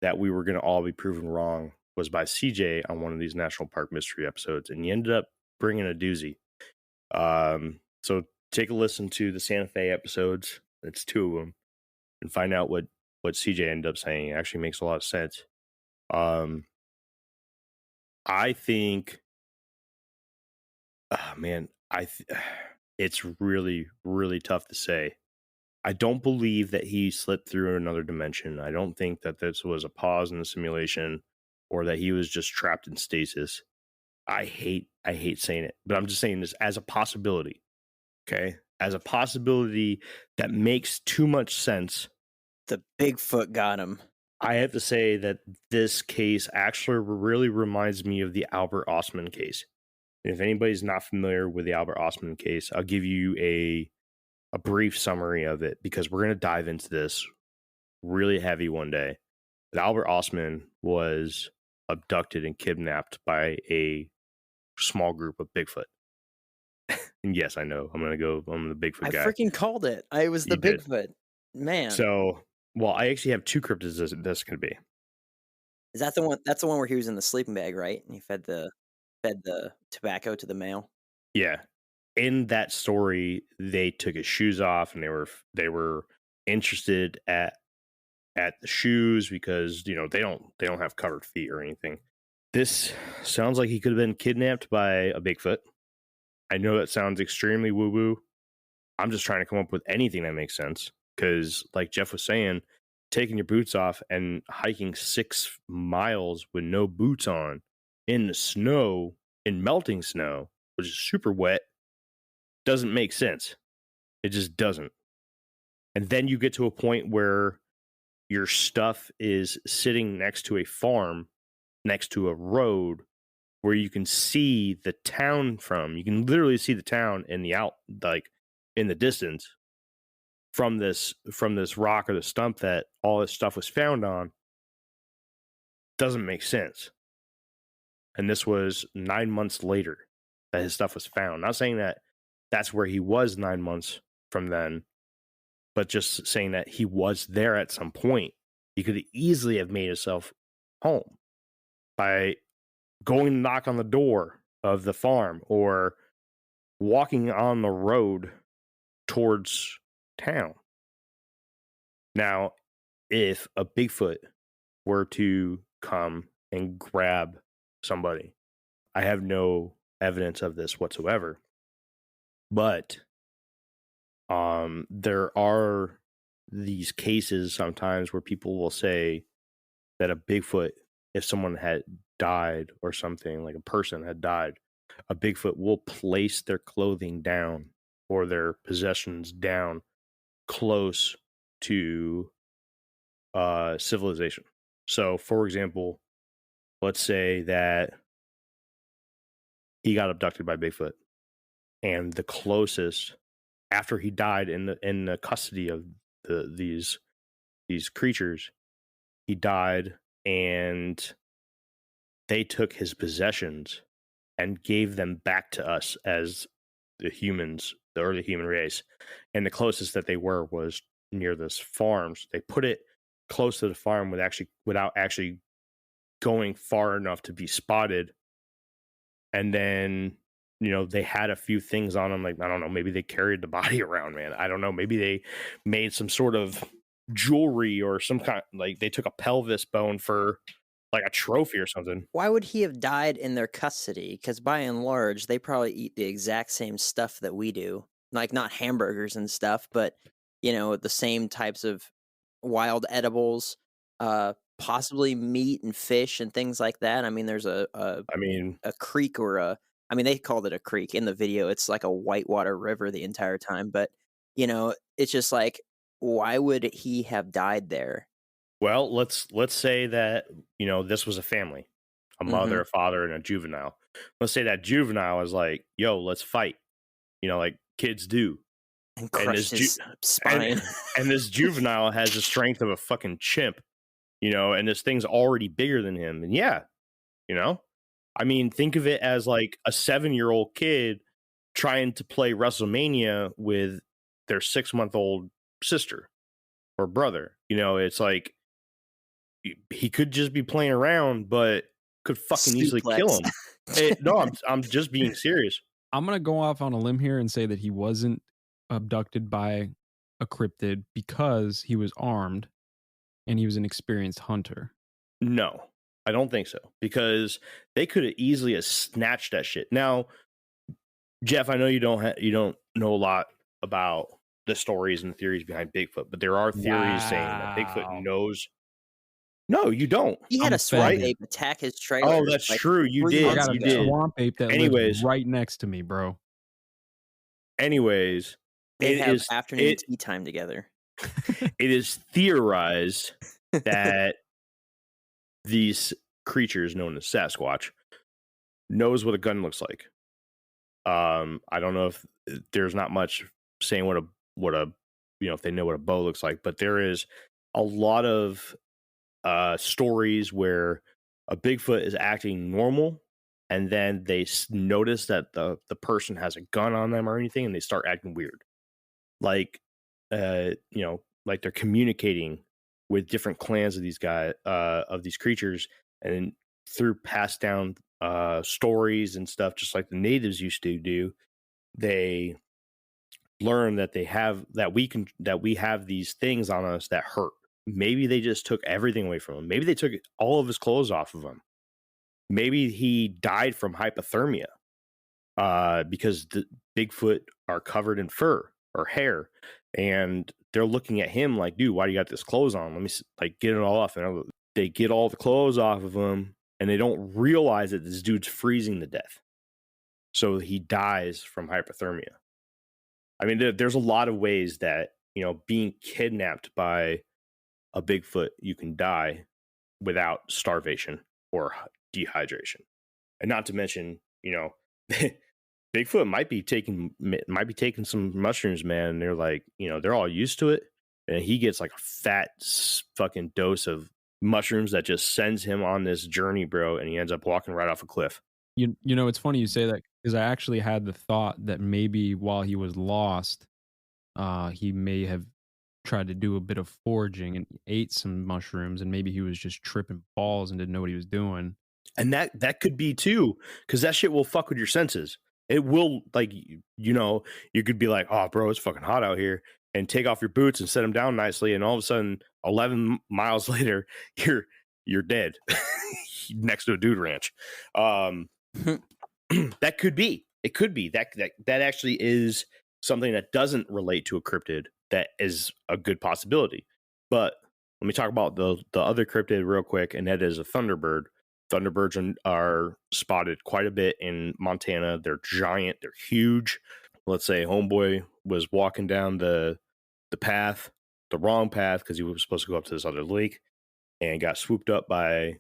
that we were going to all be proven wrong was by CJ on one of these National Park Mystery episodes, and he ended up bringing a doozy. So take a listen to the Santa Fe episodes. It's 2 of them, and find out what CJ ended up saying. It actually makes a lot of sense. I think, man, it's really, really tough to say. I don't believe that he slipped through another dimension. I don't think that this was a pause in the simulation or that he was just trapped in stasis. I hate saying it, but I'm just saying this as a possibility. Okay? As a possibility that makes too much sense.
The Bigfoot got him.
I have to say that this case actually really reminds me of the Albert Ostman case. And if anybody's not familiar with the Albert Ostman case, I'll give you a brief summary of it because we're going to dive into this really heavy one day. But Albert Ostman was abducted and kidnapped by a small group of Bigfoot. And yes, I know. I'm the Bigfoot guy.
I freaking called it. I was the Bigfoot. Man.
So, well, I actually have 2 cryptids this could be.
Is that the one? That's the one where he was in the sleeping bag, right? And he fed the tobacco to the male.
Yeah. In that story, they took his shoes off and they were interested at the shoes because, they don't have covered feet or anything. This sounds like he could have been kidnapped by a Bigfoot. I know that sounds extremely woo-woo. I'm just trying to come up with anything that makes sense because, like Jeff was saying, taking your boots off and hiking 6 miles with no boots on in the snow, in melting snow, which is super wet, doesn't make sense. It just doesn't. And then you get to a point where your stuff is sitting next to a farm, next to a road where you can see the town from. You can literally see the town in the distance from this rock or the stump that all this stuff was found on. Doesn't make sense. And this was 9 months later that his stuff was found. Not saying that that's where he was 9 months from then, but just saying that he was there at some point. He could easily have made himself home by going to knock on the door of the farm or walking on the road towards town. Now, if a Bigfoot were to come and grab somebody, I have no evidence of this whatsoever, but there are these cases sometimes where people will say that a Bigfoot, if someone had died or something, like a person had died, a Bigfoot will place their clothing down or their possessions down close to civilization. So, for example, let's say that he got abducted by Bigfoot, and the closest after he died in the custody of these creatures, he died, and they took his possessions and gave them back to us as the humans, the early human race. And the closest that they were was near this farm. So they put it close to the farm without actually going far enough to be spotted. And then, they had a few things on them. Like, I don't know, maybe they carried the body around, man. I don't know. Maybe they made some sort of jewelry or some kind, like they took a pelvis bone for like a trophy or something.
Why would he have died in their custody? Because by and large, they probably eat the exact same stuff that we do. Like, not hamburgers and stuff, but, the same types of wild edibles, possibly meat and fish and things like that. I mean, there's a creek or they called it a creek in the video. It's like a whitewater river the entire time. But, it's just like, why would he have died there?
Well, let's say that, this was a family, a mother, a father, and a juvenile. Let's say that juvenile is like, yo, let's fight, like kids do.
And crush his spine.
And this juvenile has the strength of a fucking chimp, and this thing's already bigger than him. And yeah, think of it as like a 7-year-old kid trying to play WrestleMania with their 6-month-old sister or brother. It's like, he could just be playing around, but could fucking easily kill him. No, I'm just being serious.
I'm gonna go off on a limb here and say that he wasn't abducted by a cryptid because he was armed and he was an experienced hunter.
No, I don't think so, because they could have easily snatched that shit. Now, Jeff, I know you don't know a lot about the stories and theories behind Bigfoot, but there are theories saying that Bigfoot knows. No, you don't.
He had a swamp ape attack his trailer.
Oh, that's true. You did.
I got a swamp ape that lives right next to me, bro.
Anyways,
they have afternoon tea time together.
It is theorized that these creatures known as Sasquatch knows what a gun looks like. I don't know if there's not much saying what a if they know what a bow looks like, but there is a lot of stories where a Bigfoot is acting normal, and then they notice that the person has a gun on them or anything, and they start acting weird, like like they're communicating with different clans of these guys, of these creatures, and through passed down stories and stuff, just like the natives used to do, they learn that we have these things on us that hurt. Maybe they just took everything away from him. Maybe they took all of his clothes off of him. Maybe he died from hypothermia, because the Bigfoot are covered in fur or hair, and they're looking at him like, dude, why do you got this clothes on? Let me get it all off. And they get all the clothes off of him, and they don't realize that this dude's freezing to death. So he dies from hypothermia. There's a lot of ways that, being kidnapped by a Bigfoot, you can die without starvation or dehydration. And not to mention, Bigfoot might be taking some mushrooms, man. And they're like, they're all used to it. And he gets like a fat fucking dose of mushrooms that just sends him on this journey, bro. And he ends up walking right off a cliff.
It's funny you say that, because I actually had the thought that maybe while he was lost, he may have tried to do a bit of foraging and ate some mushrooms, and maybe he was just tripping balls and didn't know what he was doing.
And that could be too, because that shit will fuck with your senses. It will, like, you could be like, oh, bro, it's fucking hot out here, and take off your boots and set them down nicely, and all of a sudden, 11 miles later, you're dead next to a dude ranch. That could be. It could be that actually is something that doesn't relate to a cryptid. That is a good possibility. But let me talk about the other cryptid real quick, and that is a thunderbird. Thunderbirds are spotted quite a bit in Montana. They're giant. They're huge. Let's say homeboy was walking down the path, the wrong path, because he was supposed to go up to this other lake, and got swooped up by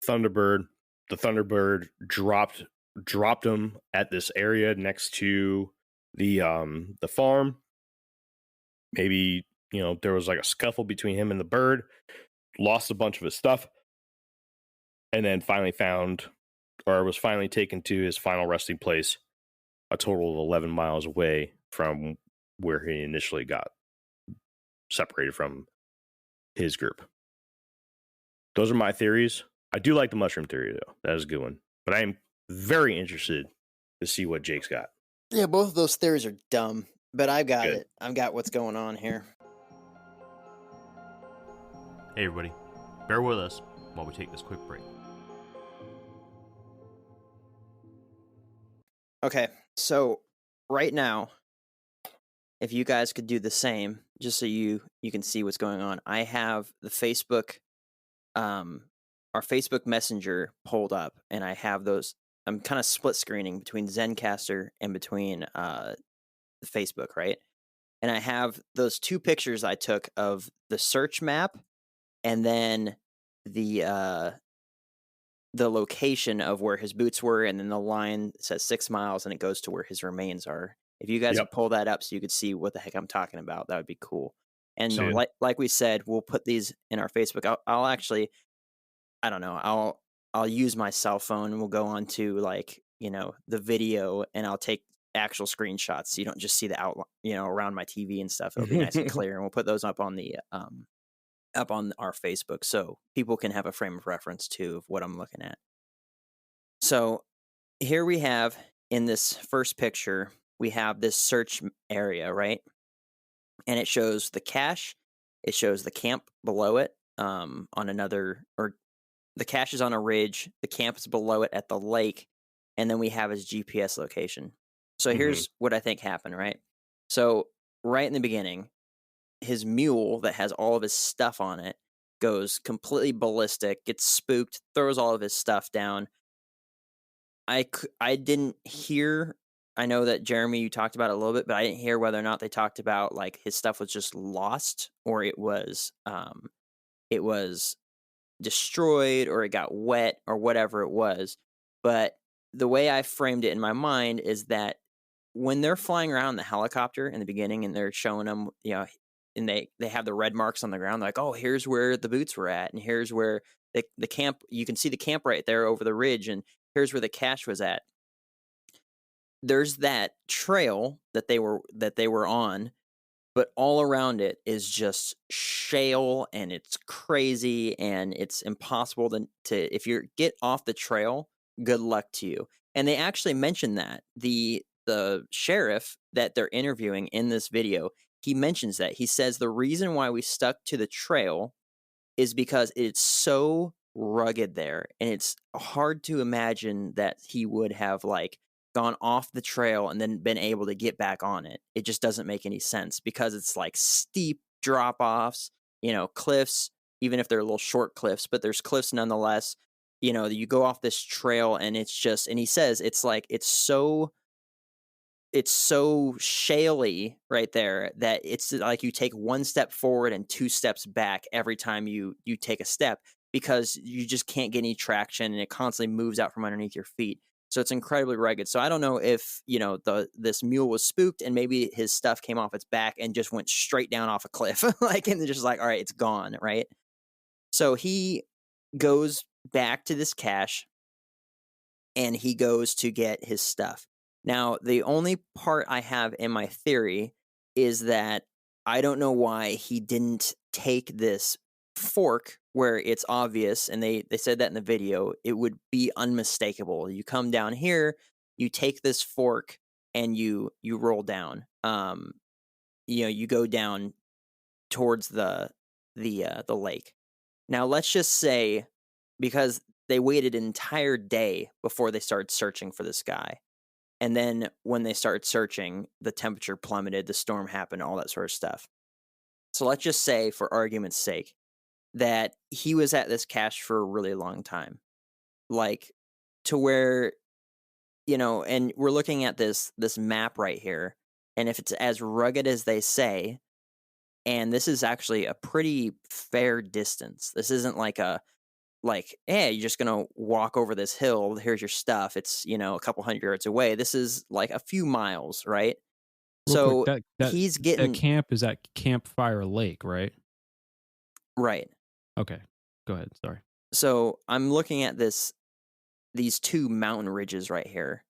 Thunderbird. The Thunderbird dropped him at this area next to the farm. Maybe, there was like a scuffle between him and the bird, lost a bunch of his stuff, and then was finally taken to his final resting place, a total of 11 miles away from where he initially got separated from his group. Those are my theories. I do like the mushroom theory, though. That is a good one. But I am very interested to see what Jake's got.
Yeah, both of those theories are dumb, but I've got it. I've got what's going on here.
Hey, everybody. Bear with us while we take this quick break.
Okay, so right now, if you guys could do the same, just so you can see what's going on, I have the Facebook, our Facebook Messenger pulled up, and I have those. I'm kind of split screening between Zencaster and between the Facebook, right? And I have those two pictures I took of the search map, and then the location of where his boots were, and then the line says 6 miles, and it goes to where his remains are. If you guys could pull that up so you could see what the heck I'm talking about, that would be cool. And like we said, we'll put these in our Facebook. I'll actually, I don't know, I'll use my cell phone, and we'll go on to the video, and I'll take actual screenshots so you don't just see the outline, around my TV and stuff. It'll be nice and clear, and we'll put those up on the up on our Facebook so people can have a frame of reference too of what I'm looking at. So here we have, in this first picture, we have this search area, right? And it shows the cache, it shows the camp below it, on another, or the cache is on a ridge, the camp is below it at the lake, and then we have his GPS location. So here's what I think happened, right? So right in the beginning, his mule that has all of his stuff on it goes completely ballistic, gets spooked, throws all of his stuff down. I didn't hear, I know that Jeremy, you talked about it a little bit, but I didn't hear whether or not they talked about like his stuff was just lost, or it was destroyed, or it got wet, or whatever it was. But the way I framed it in my mind is that when they're flying around the helicopter in the beginning, and they're showing them, and they have the red marks on the ground, they're like, oh, here's where the boots were at, and here's where the camp, you can see the camp right there over the ridge, and here's where the cache was at. There's that trail that they were on, but all around it is just shale, and it's crazy, and it's impossible to if you get off the trail, good luck to you. And they actually mentioned that the sheriff that they're interviewing in this video, he mentions that. He says the reason why we stuck to the trail is because it's so rugged there, and it's hard to imagine that he would have gone off the trail and then been able to get back on it. It just doesn't make any sense, because it's like steep drop-offs, cliffs, even if they're little short cliffs, but there's cliffs nonetheless. You go off this trail, and it's just, and he says it's so shaly right there that it's like you take one step forward and 2 steps back every time you take a step, because you just can't get any traction, and it constantly moves out from underneath your feet. So it's incredibly rugged. So I don't know if, this mule was spooked, and maybe his stuff came off its back and just went straight down off a cliff, and just all right, it's gone, right? So he goes back to this cache, and he goes to get his stuff. Now, the only part I have in my theory is that I don't know why he didn't take this fork where it's obvious, and they said that in the video, it would be unmistakable. You come down here, you take this fork, and you roll down. You go down towards the lake. Now let's just say, because they waited an entire day before they started searching for this guy. And then when they started searching, the temperature plummeted, the storm happened, all that sort of stuff. So let's just say, for argument's sake, that he was at this cache for a really long time. Like, to where, and we're looking at this map right here, and if it's as rugged as they say, and this is actually a pretty fair distance. This isn't like hey, you're just gonna walk over this hill, here's your stuff. It's, a couple hundred yards away. This is like a few miles, right?
Real
So
quick,
he's getting
that camp is at Campfire Lake, right?
right.
Okay, go ahead. Sorry.
So I'm looking at these two mountain ridges right here,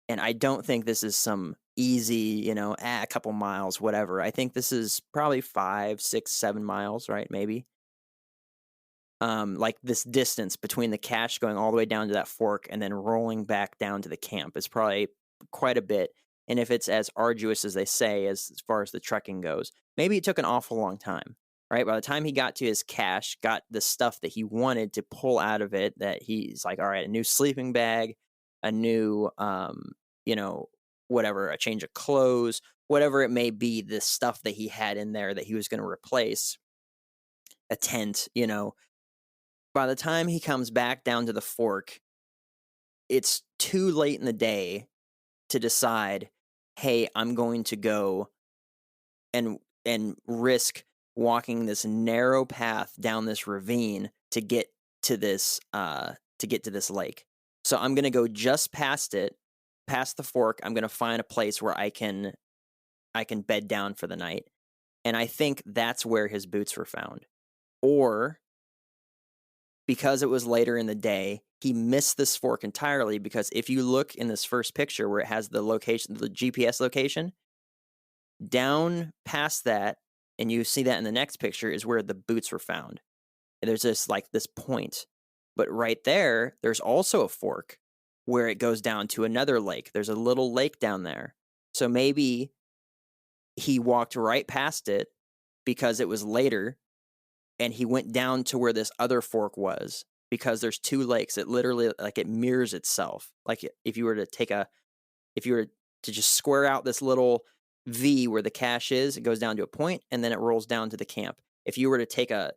and I don't think this is some easy, a couple miles, whatever. I think this is probably 5, 6, 7 miles, right? Maybe. Like this distance between the cache going all the way down to that fork and then rolling back down to the camp is probably quite a bit. And if it's as arduous as they say, as far as the trekking goes, maybe it took an awful long time, right? By the time he got to his cache, got the stuff that he wanted to pull out of it, that he's like, all right, a new sleeping bag, a new, whatever, a change of clothes, whatever it may be, the stuff that he had in there that he was going to replace, a tent, by the time he comes back down to the fork, it's too late in the day to decide, hey, I'm going to go and risk walking this narrow path down this ravine to get to this lake. So I'm going to go just past it, past the fork. I'm going to find a place where I can bed down for the night. And I think that's where his boots were found. Or, because it was later in the day, he missed this fork entirely, because if you look in this first picture where it has the location, the GPS location, down past that, and you see that in the next picture, is where the boots were found. And there's this point. But right there, there's also a fork where it goes down to another lake. There's a little lake down there. So maybe he walked right past it because it was later, and he went down to where this other fork was, because there's two lakes. It literally, it mirrors itself. Like, if you were to just square out this little V where the cache is, it goes down to a point and then it rolls down to the camp. If you were to take a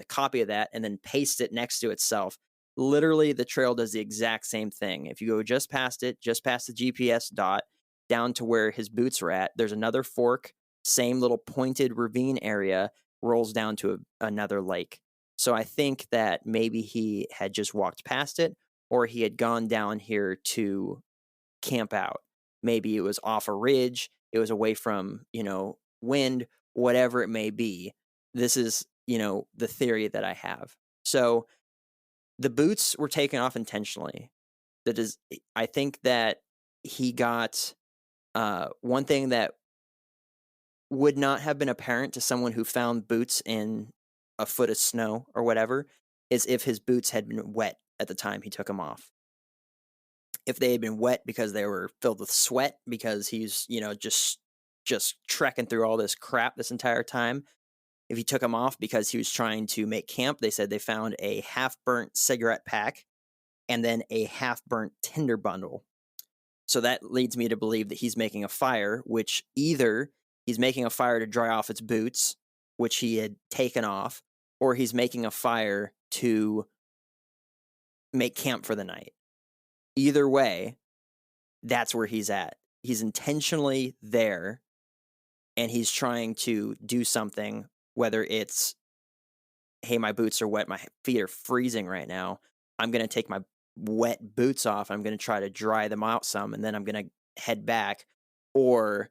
copy of that and then paste it next to itself, literally the trail does the exact same thing. If you go just past it, just past the GPS dot, down to where his boots were at, there's another fork, same little pointed ravine area, rolls down to another lake. So I think that maybe he had just walked past it, or he had gone down here to camp out. Maybe it was off a ridge, it was away from, wind, whatever it may be. This is, the theory that I have. So the boots were taken off intentionally. I think that he got one thing that would not have been apparent to someone who found boots in a foot of snow or whatever, is if his boots had been wet at the time he took them off. If they had been wet because they were filled with sweat, because he's, just trekking through all this crap this entire time. If he took them off because he was trying to make camp, they said they found a half-burnt cigarette pack and then a half-burnt tinder bundle. So that leads me to believe that he's making a fire, which either he's making a fire to dry off its boots, which he had taken off, or he's making a fire to make camp for the night. Either way, that's where he's at. He's intentionally there, and he's trying to do something, whether it's, hey, my boots are wet, my feet are freezing right now, I'm going to take my wet boots off, I'm going to try to dry them out some, and then I'm going to head back, or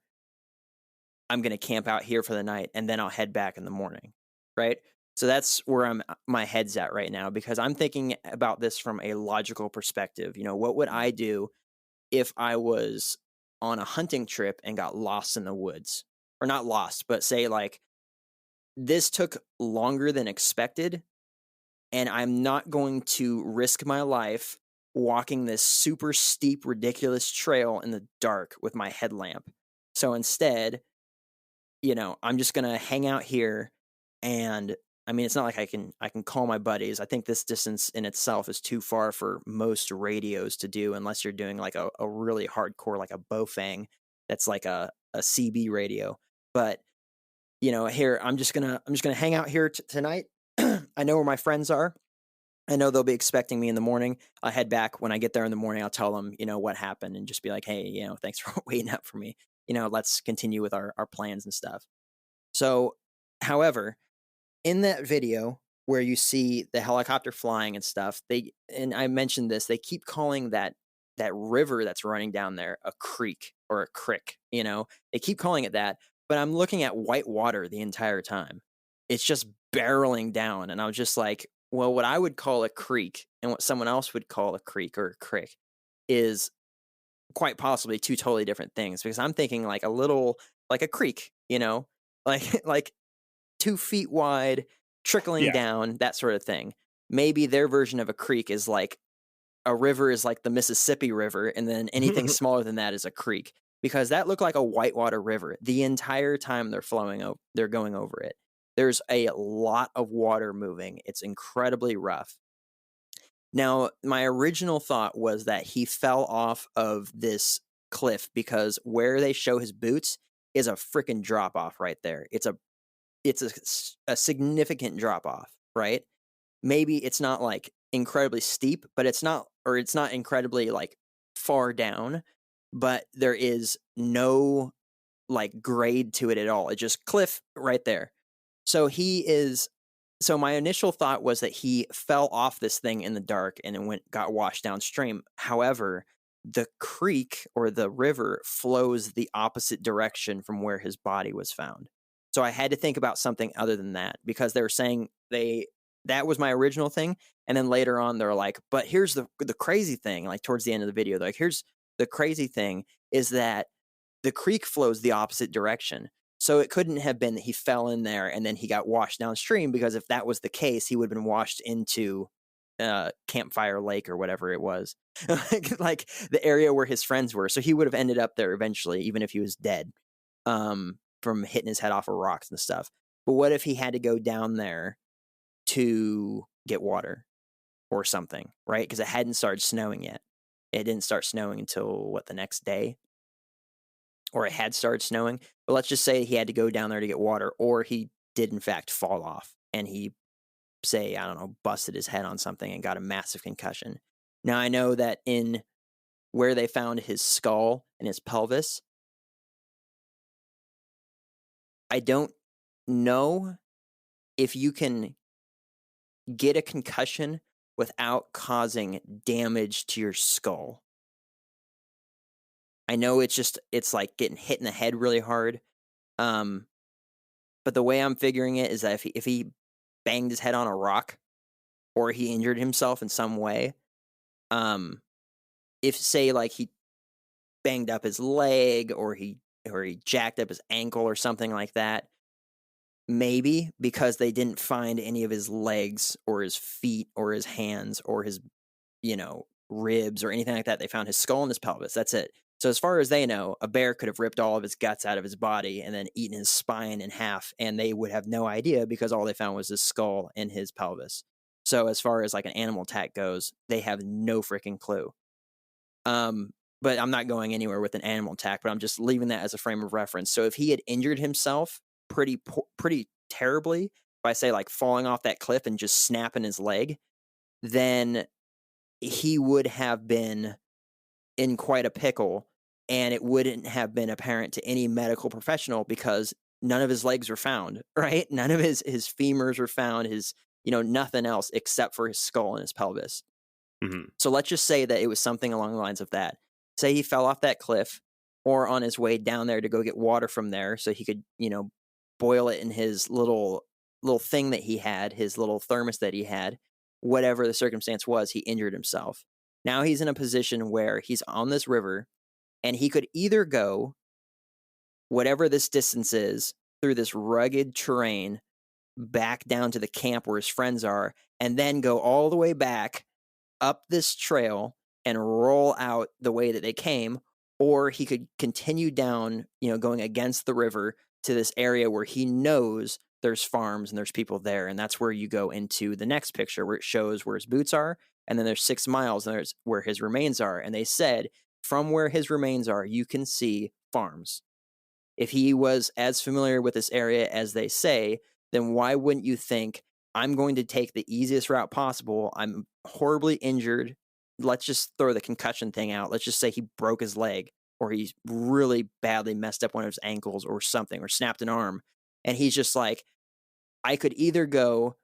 I'm going to camp out here for the night, and then I'll head back in the morning, right? So that's where my head's at right now, because I'm thinking about this from a logical perspective. What would I do if I was on a hunting trip and got lost in the woods? or not lost, but say like this took longer than expected, and I'm not going to risk my life walking this super steep, ridiculous trail in the dark with my headlamp. So instead, I'm just gonna hang out here, and I mean, it's not like I can call my buddies. I think this distance in itself is too far for most radios to do, unless you're doing like a really hardcore, like a Bofang, that's like a CB radio. But here I'm just gonna hang out here tonight. I know where my friends are. I know they'll be expecting me in the morning. I'll head back when I get there in the morning. I'll tell them, what happened, and just be like, hey, thanks for waiting up for me. Let's continue with our plans and stuff. So, however, in that video where you see the helicopter flying and stuff, and I mentioned this, they keep calling that river that's running down there a creek or a crick. They keep calling it that, but I'm looking at white water the entire time. It's just barreling down, and I was just like, well, what I would call a creek and what someone else would call a creek or a crick is quite possibly two totally different things, because I'm thinking like like a creek, like like 2 feet wide, trickling
Yeah.
down, that sort of thing. Maybe their version of a creek is like a river is like the Mississippi River, and then anything smaller than that is a creek, because that looked like a whitewater river the entire time they're going over it. There's a lot of water moving. It's incredibly rough. Now, my original thought was that he fell off of this cliff, because where they show his boots is a freaking drop off right there. It's a significant drop off, right? Maybe it's not like incredibly steep, but it's not incredibly like far down, but there is no like grade to it at all. It's just cliff right there. So my initial thought was that he fell off this thing in the dark and it got washed downstream. However, the creek or the river flows the opposite direction from where his body was found. So I had to think about something other than that, because they were saying that was my original thing. And then later on they're like, but here's the crazy thing, like towards the end of the video, they're like, here's the crazy thing is that the creek flows the opposite direction. So it couldn't have been that he fell in there and then he got washed downstream, because if that was the case, he would have been washed into Campfire Lake or whatever it was, like the area where his friends were. So he would have ended up there eventually, even if he was dead, from hitting his head off of rocks and stuff. But what if he had to go down there to get water or something, right? Because it hadn't started snowing yet. It didn't start snowing until the next day, or it had started snowing. But let's just say he had to go down there to get water, or he did in fact fall off and he, say, I don't know, busted his head on something and got a massive concussion. Now, I know that in where they found his skull and his pelvis, I don't know if you can get a concussion without causing damage to your skull. I know it's like getting hit in the head really hard. But the way I'm figuring it is that if he banged his head on a rock, or he injured himself in some way, if say like he banged up his leg, or he jacked up his ankle or something like that, maybe, because they didn't find any of his legs or his feet or his hands or his ribs or anything like that. They found his skull and his pelvis. That's it. So as far as they know, a bear could have ripped all of his guts out of his body and then eaten his spine in half, and they would have no idea, because all they found was his skull and his pelvis. So as far as like an animal attack goes, they have no freaking clue. But I'm not going anywhere with an animal attack, but I'm just leaving that as a frame of reference. So if he had injured himself pretty terribly by, say, like falling off that cliff and just snapping his leg, then he would have been in quite a pickle, and it wouldn't have been apparent to any medical professional, because none of his legs were found, right? None of his femurs were found, his, nothing else except for his skull and his pelvis.
Mm-hmm.
So let's just say that it was something along the lines of that. Say he fell off that cliff, or on his way down there to go get water from there so he could, boil it in his little thing that he had, his little thermos that he had. Whatever the circumstance was, he injured himself. Now he's in a position where he's on this river, and he could either go whatever this distance is, through this rugged terrain, back down to the camp where his friends are, and then go all the way back up this trail and roll out the way that they came, or he could continue down, going against the river to this area where he knows there's farms and there's people there. And that's where you go into the next picture where it shows where his boots are. And then there's 6 miles and there's where his remains are. And they said from where his remains are, you can see farms. If he was as familiar with this area as they say, then why wouldn't you think, I'm going to take the easiest route possible? I'm horribly injured. Let's just throw the concussion thing out. Let's just say he broke his leg or he's really badly messed up one of his ankles or something or snapped an arm. And he's just like, I could either go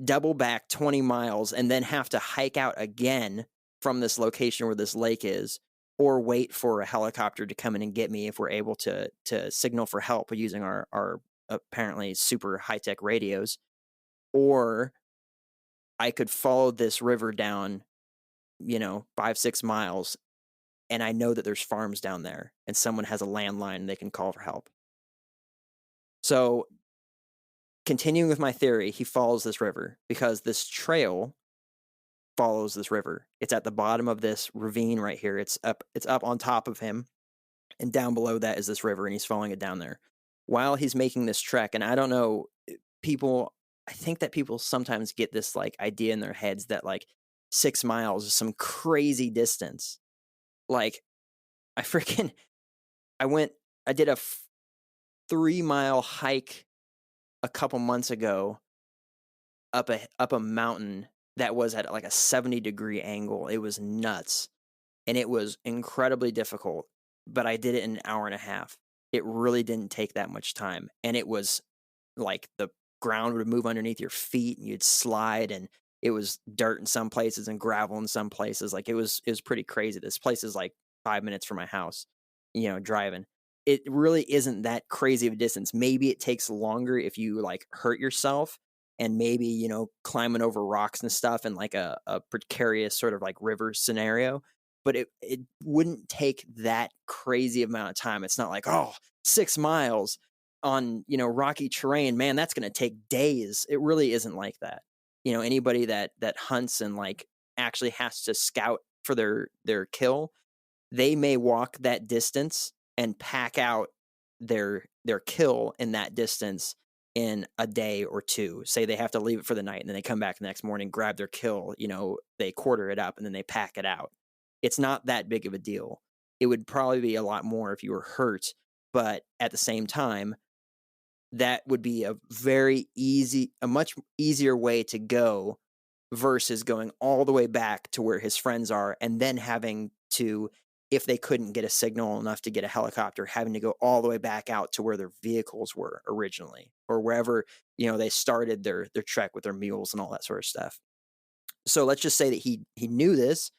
double back 20 miles and then have to hike out again from this location where this lake is, or wait for a helicopter to come in and get me if we're able to signal for help using our apparently super high-tech radios, or I could follow this river down, 5-6 miles, and I know that there's farms down there and someone has a landline and they can call for help. So continuing with my theory, he follows this river because this trail follows this river. It's at the bottom of this ravine right here. It's up on top of him, and down below that is this river, and he's following it down there. While he's making this trek, and I don't know, I think that people sometimes get this like idea in their heads that like 6 miles is some crazy distance. Like I did a 3-mile hike a couple months ago up a mountain that was at like a 70-degree angle. It was nuts. And it was incredibly difficult, but I did it in an hour and a half. It really didn't take that much time. And it was like the ground would move underneath your feet and you'd slide, and it was dirt in some places and gravel in some places. Like it was pretty crazy. This place is like 5 minutes from my house, driving. It really isn't that crazy of a distance. Maybe it takes longer if you like hurt yourself and maybe, climbing over rocks and stuff in like a precarious sort of like river scenario. But it wouldn't take that crazy amount of time. It's not like, 6 miles on, rocky terrain, man, that's going to take days. It really isn't like that. Anybody that hunts and like actually has to scout for their kill, they may walk that distance and pack out their kill in that distance in a day or two. Say they have to leave it for the night and then they come back the next morning, grab their kill, they quarter it up and then they pack it out. It's not that big of a deal. It would probably be a lot more if you were hurt, but at the same time, that would be a much easier way to go versus going all the way back to where his friends are and then having to, if they couldn't get a signal enough to get a helicopter, having to go all the way back out to where their vehicles were originally, or wherever, they started their trek with their mules and all that sort of stuff. So let's just say that he knew this.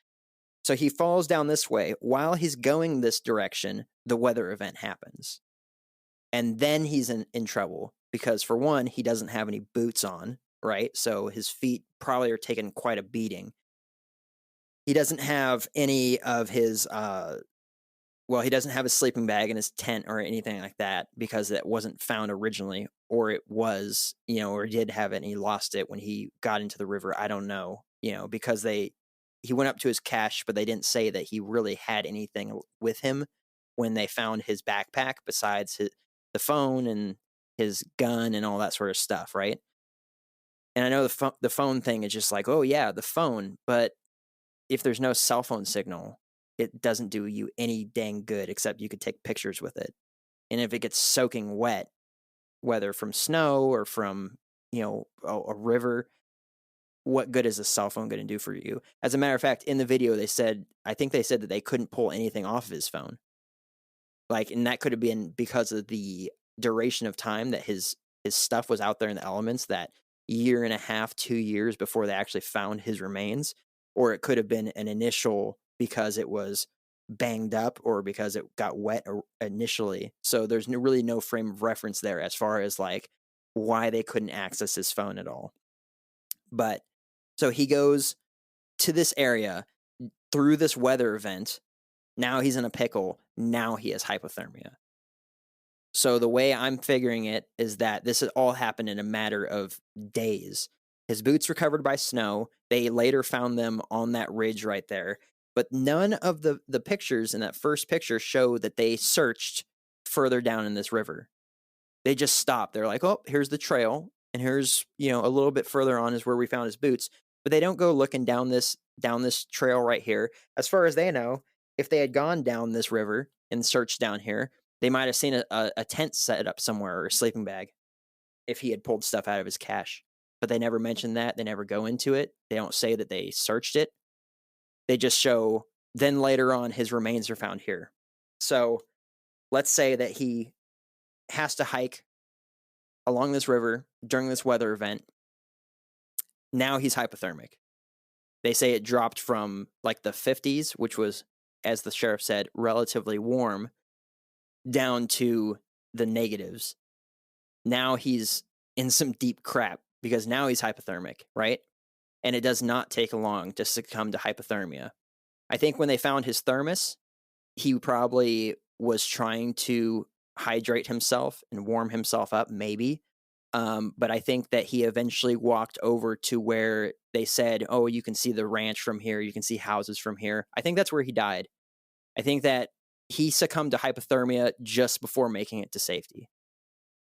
So he falls down this way. While he's going this direction, the weather event happens. And then he's in trouble because, for one, he doesn't have any boots on, right? So his feet probably are taking quite a beating. He doesn't have any of his, he doesn't have his sleeping bag in his tent or anything like that because that wasn't found originally, or it was, or did have it and he lost it when he got into the river. I don't know, because he went up to his cache, but they didn't say that he really had anything with him when they found his backpack besides the phone and his gun and all that sort of stuff, right? And I know the phone thing is just like, oh yeah, the phone, but if there's no cell phone signal, it doesn't do you any dang good except you could take pictures with it. And if it gets soaking wet, whether from snow or from, a river, what good is a cell phone going to do for you? As a matter of fact, in the video, I think they said that they couldn't pull anything off of his phone. Like, and that could have been because of the duration of time that his stuff was out there in the elements, that 1.5 to 2 years before they actually found his remains. Or it could have been an initial because it was banged up or because it got wet initially. So there's really no frame of reference there as far as like why they couldn't access his phone at all. But so he goes to this area through this weather event. Now he's in a pickle. Now he has hypothermia. So the way I'm figuring it is that this has all happened in a matter of days. His boots recovered by snow. They later found them on that ridge right there. But none of the pictures in that first picture show that they searched further down in this river. They just stopped. They're like, oh, here's the trail. And here's, a little bit further on is where we found his boots. But they don't go looking down this trail right here. As far as they know, if they had gone down this river and searched down here, they might have seen a tent set up somewhere or a sleeping bag if he had pulled stuff out of his cache. But they never mention that. They never go into it. They don't say that they searched it. They just show, then later on, his remains are found here. So let's say that he has to hike along this river during this weather event. Now he's hypothermic. They say it dropped from like the 50s, which was, as the sheriff said, relatively warm, down to the negatives. Now he's in some deep crap because now he's hypothermic, right? And it does not take long to succumb to hypothermia. I think when they found his thermos, he probably was trying to hydrate himself and warm himself up, maybe. But I think that he eventually walked over to where they said, oh, you can see the ranch from here. You can see houses from here. I think that's where he died. I think that he succumbed to hypothermia just before making it to safety.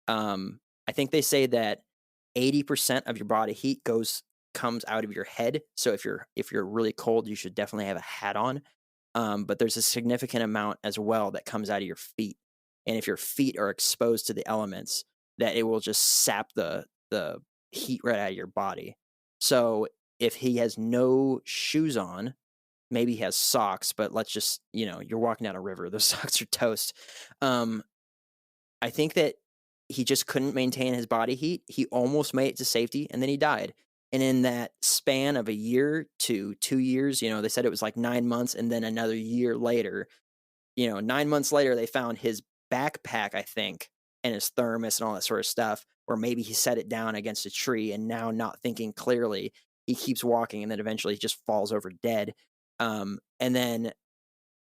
I think they say that 80% of your body heat comes out of your head. So if you're really cold, you should definitely have a hat on. But there's a significant amount as well that comes out of your feet. And if your feet are exposed to the elements, that it will just sap the heat right out of your body. So if he has no shoes on, maybe he has socks, but let's just, you're walking down a river, those socks are toast. I think that he just couldn't maintain his body heat. He almost made it to safety, and then he died. And in that span of a year to 2 years, they said it was like 9 months, and then another year later, 9 months later, they found his backpack, I think, and his thermos and all that sort of stuff, or maybe he set it down against a tree, and now not thinking clearly, he keeps walking, and then eventually he just falls over dead. And then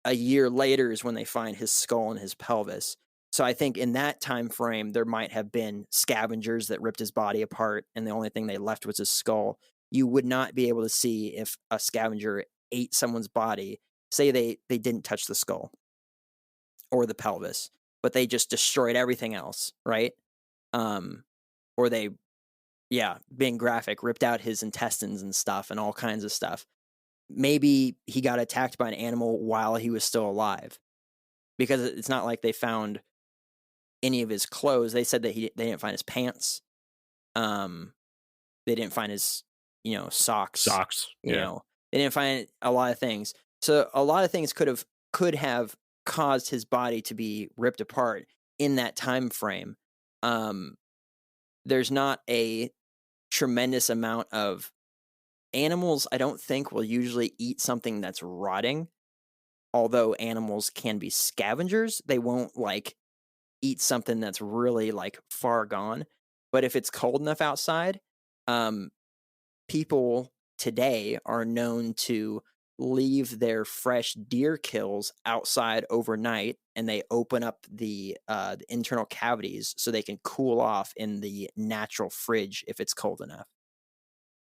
a year later is when they find his skull and his pelvis. So I think in that time frame, there might have been scavengers that ripped his body apart, and the only thing they left was his skull. You would not be able to see if a scavenger ate someone's body. Say they didn't touch the skull or the pelvis, but they just destroyed everything else, right? Or they, being graphic, ripped out his intestines and stuff and all kinds of stuff. Maybe he got attacked by an animal while he was still alive, because it's not like they found any of his clothes. They said that they didn't find his pants. They didn't find his, socks. They didn't find a lot of things. So a lot of things could have caused his body to be ripped apart in that time frame. There's not a tremendous amount of animals. I don't think will usually eat something that's rotting. Although animals can be scavengers, they won't eat something that's really far gone. But if it's cold enough outside, people today are known to leave their fresh deer kills outside overnight, and they open up the internal cavities so they can cool off in the natural fridge if it's cold enough.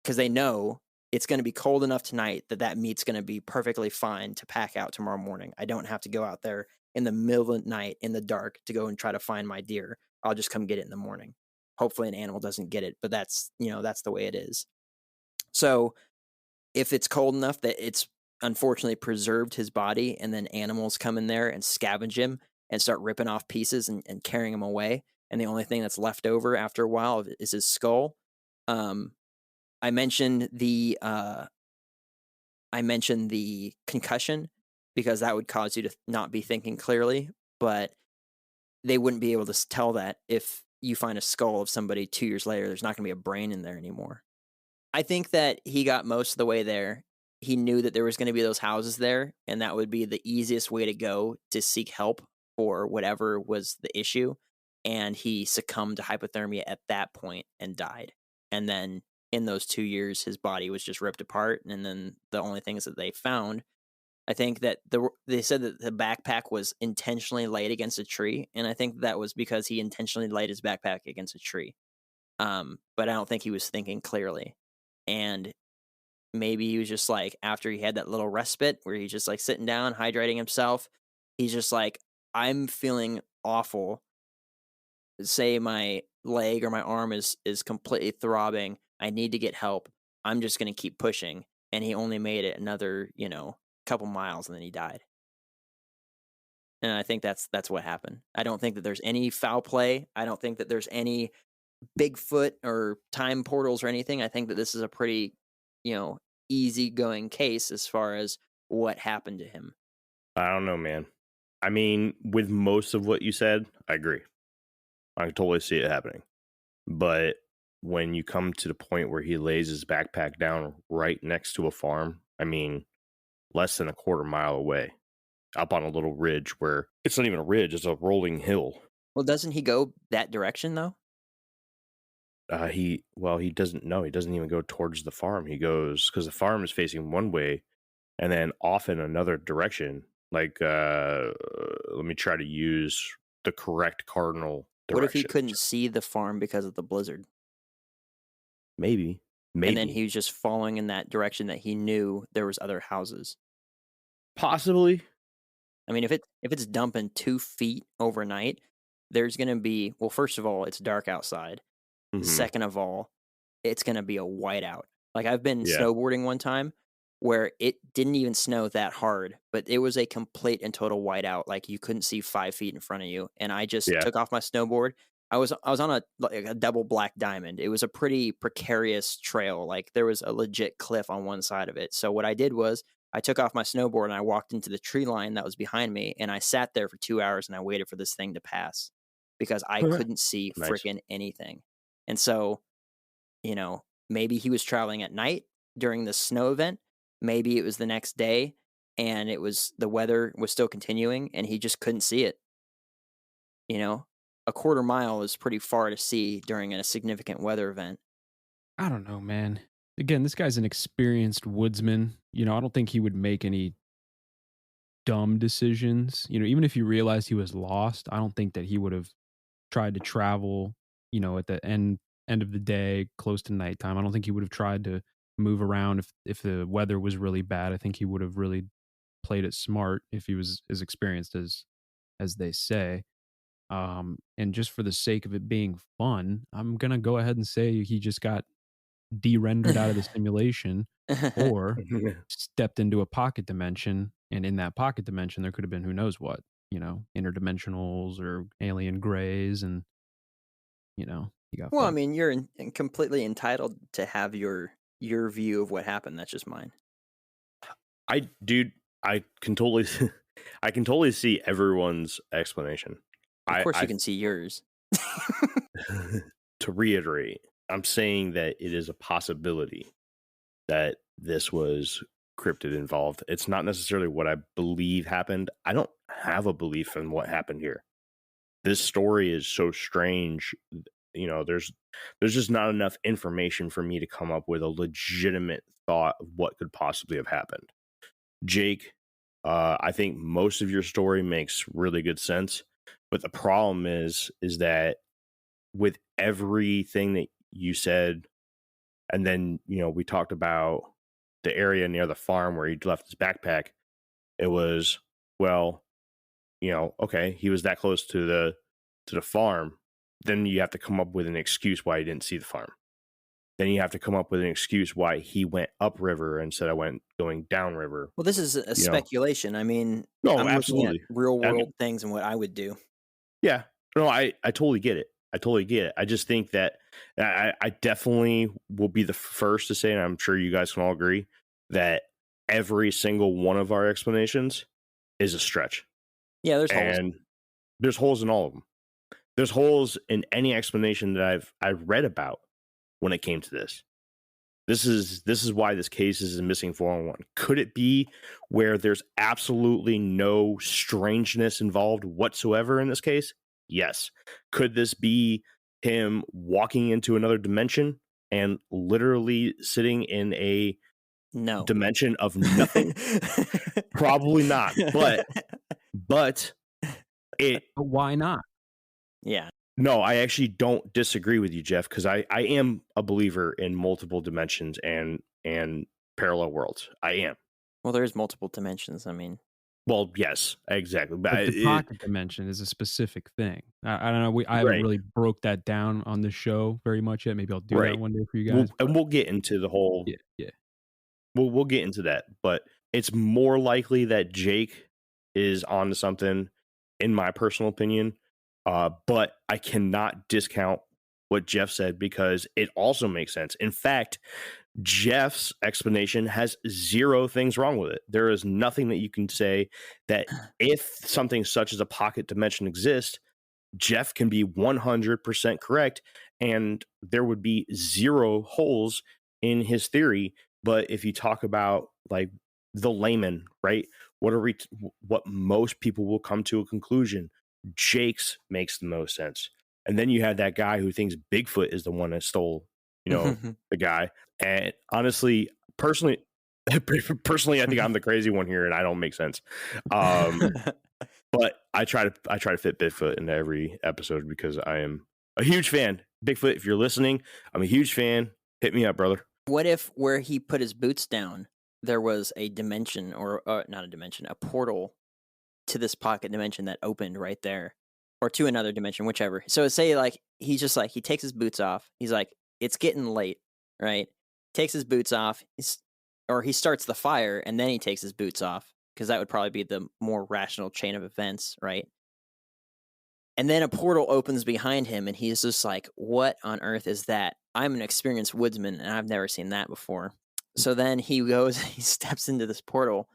Because they know it's going to be cold enough tonight that meat's going to be perfectly fine to pack out tomorrow morning. I don't have to go out there in the middle of the night in the dark to go and try to find my deer. I'll just come get it in the morning. Hopefully an animal doesn't get it, but that's the way it is. So if it's cold enough that it's unfortunately preserved his body, and then animals come in there and scavenge him and start ripping off pieces and carrying him away, and the only thing that's left over after a while is his skull. I mentioned the concussion because that would cause you to not be thinking clearly, but they wouldn't be able to tell that if you find a skull of somebody 2 years later. There's not going to be a brain in there anymore. I think that he got most of the way there. He knew that there was going to be those houses there, and that would be the easiest way to go to seek help for whatever was the issue. And he succumbed to hypothermia at that point and died. And then in those 2 years, his body was just ripped apart. And then the only things that they found, I think that they said that the backpack was intentionally laid against a tree, and I think that was because he intentionally laid his backpack against a tree. But I don't think he was thinking clearly. And maybe he was just like, after he had that little respite where he's just like sitting down, hydrating himself, he's just like, I'm feeling awful. Say my leg or my arm is completely throbbing. I need to get help. I'm just gonna keep pushing. And he only made it another, couple miles and then he died. And I think that's what happened. I don't think that there's any foul play. I don't think that there's any Bigfoot or time portals or anything. I think that this is a pretty, you know, easygoing case as far as what happened to him.
I don't know, man. I mean, with most of what you said, I agree. I can totally see it happening. But when you come to the point where he lays his backpack down right next to a farm, I mean, less than a quarter mile away, up on a little ridge where it's not even a ridge, it's a rolling hill.
Well, doesn't he go that direction though?
He doesn't know. He doesn't even go towards the farm. He goes, because the farm is facing one way and then off in another direction. Like, let me try to use the correct cardinal direction.
What if he couldn't see the farm because of the blizzard?
Maybe.
And then he was just following in that direction that he knew there was other houses.
Possibly.
I mean, if it's dumping 2 feet overnight, there's going to be, well, first of all, it's dark outside.
Mhm.
Second of all, it's going to be a whiteout. Like, I've been
Yeah.
snowboarding one time where it didn't even snow that hard, but it was a complete and total whiteout. Like, you couldn't see 5 feet in front of you. And I just took off my snowboard. I was on a double black diamond. It was a pretty precarious trail. Like, there was a legit cliff on one side of it. So what I did was I took off my snowboard and I walked into the tree line that was behind me, and I sat there for 2 hours and I waited for this thing to pass because I couldn't see
Nice.
freaking anything. And so, maybe he was traveling at night during the snow event. Maybe it was the next day and the weather was still continuing and he just couldn't see it. A quarter mile is pretty far to see during a significant weather event.
I don't know, man. Again, this guy's an experienced woodsman. I don't think he would make any dumb decisions. Even if he realized he was lost, I don't think that he would have tried to travel, at the end of the day, close to nighttime. I don't think he would have tried to move around if the weather was really bad. I think he would have really played it smart if he was as experienced as they say. And just for the sake of it being fun, I'm gonna go ahead and say he just got de-rendered out of the simulation or stepped into a pocket dimension, and in that pocket dimension there could have been who knows what, interdimensionals or alien grays, and he got
Well, I
fucked.
mean, you're completely entitled to have your view of what happened. That's just mine.
I can totally see everyone's explanation.
Of course, you can see yours.
To reiterate, I'm saying that it is a possibility that this was cryptid involved. It's not necessarily what I believe happened. I don't have a belief in what happened here. This story is so strange. There's just not enough information for me to come up with a legitimate thought of what could possibly have happened. Jake, I think most of your story makes really good sense, but the problem is that with everything that you said, and then we talked about the area near the farm where he left his backpack. It was, well, okay, he was that close to the farm. Then you have to come up with an excuse why he didn't see the farm. Then you have to come up with an excuse why he went upriver instead of going downriver.
Well, this is a speculation. I mean,
no,
I'm
absolutely
looking at real world things and what I would do.
Yeah, no, I totally get it. I just think that I definitely will be the first to say, and I'm sure you guys can all agree, that every single one of our explanations is a stretch.
Yeah, there's holes.
And there's holes in all of them. There's holes in any explanation that I've read about when it came to this. This is why this case is a missing 411. Could it be where there's absolutely no strangeness involved whatsoever in this case? Yes. Could this be him walking into another dimension and literally sitting in a
No.
dimension of nothing? Probably not. But it.
But why not?
Yeah.
No, I actually don't disagree with you, Jeff, because I am a believer in multiple dimensions and parallel worlds. I am.
Well, there's multiple dimensions. I mean,
Well, yes, exactly. But
But the pocket dimension is a specific thing. I don't know. I haven't
Right.
really broke that down on the show very much yet. Maybe I'll do
Right.
that one day for you
We'll,
guys.
and we'll get into the whole.
Yeah.
We'll get into that, but it's more likely that Jake is onto something, in my personal opinion. But I cannot discount what Jeff said because it also makes sense. In fact, Jeff's explanation has zero things wrong with it. There is nothing that you can say that if something such as a pocket dimension exists, Jeff can be 100% correct and there would be zero holes in his theory. But if you talk about like the layman, right? What most people will come to a conclusion, Jake's makes the most sense. And then you have that guy who thinks Bigfoot is the one that stole, the guy. And honestly, personally, I think I'm the crazy one here and I don't make sense. But I try to fit Bigfoot into every episode because I am a huge fan. Bigfoot, if you're listening, I'm a huge fan. Hit me up, brother.
what if where he put his boots down, there was a dimension or not a dimension, a portal to this pocket dimension that opened right there, or to another dimension, whichever. So say like he's just like he takes his boots off. He's like, it's getting late, right? Takes his boots off. Or he starts the fire and then he takes his boots off because that would probably be the more rational chain of events, right? And then a portal opens behind him and he's just like, what on earth is that? I'm an experienced woodsman and I've never seen that before. So then he goes, he steps into this portal,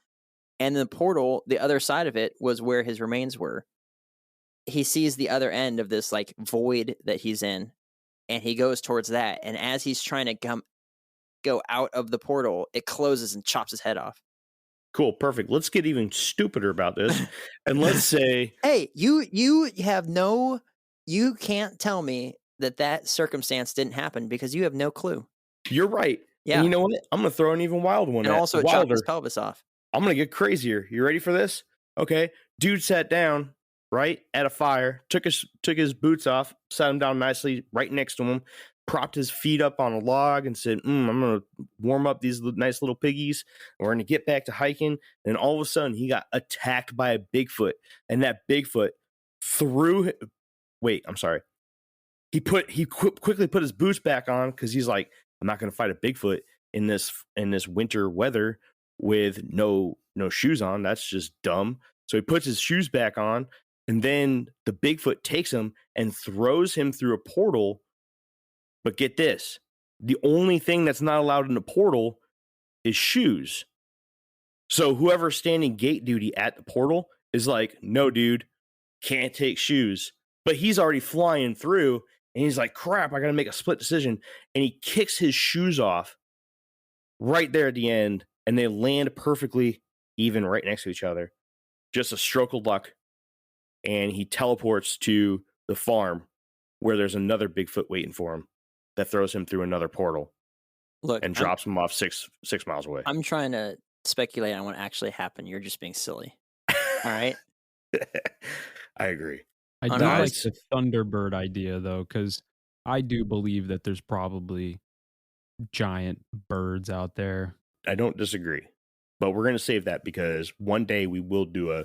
and the portal, the other side of it was where his remains were. He sees the other end of this like void that he's in, and he goes towards that. And as he's trying to go out of the portal, it closes and chops his head off.
Cool, perfect. Let's get even stupider about this, and let's say,
hey, you can't tell me that circumstance didn't happen because you have no clue.
You're right.
Yeah.
And you know what? I'm going to throw an even wild one.
And also it chopped his pelvis off.
I'm going to get crazier. You ready for this? Okay. Dude sat down, right, at a fire, took his boots off, sat him down nicely right next to him, propped his feet up on a log and said, I'm going to warm up these nice little piggies. We're going to get back to hiking. And all of a sudden, he got attacked by a Bigfoot. And that Bigfoot He quickly put his boots back on because he's like, I'm not going to fight a Bigfoot in this winter weather with no shoes on. That's just dumb. So he puts his shoes back on, and then the Bigfoot takes him and throws him through a portal. But get this, the only thing that's not allowed in the portal is shoes. So whoever's standing gate duty at the portal is like, no, dude, can't take shoes. But he's already flying through, and he's like, crap, I got to make a split decision. And he kicks his shoes off right there at the end, and they land perfectly even right next to each other. Just a stroke of luck. And he teleports to the farm where there's another Bigfoot waiting for him that throws him through another portal.
Look,
and drops him off 6 miles away.
I'm trying to speculate on what actually happened. You're just being silly. All right?
I agree.
I do like the Thunderbird idea, though, because I do believe that there's probably giant birds out there.
I don't disagree, but we're going to save that because one day we will do a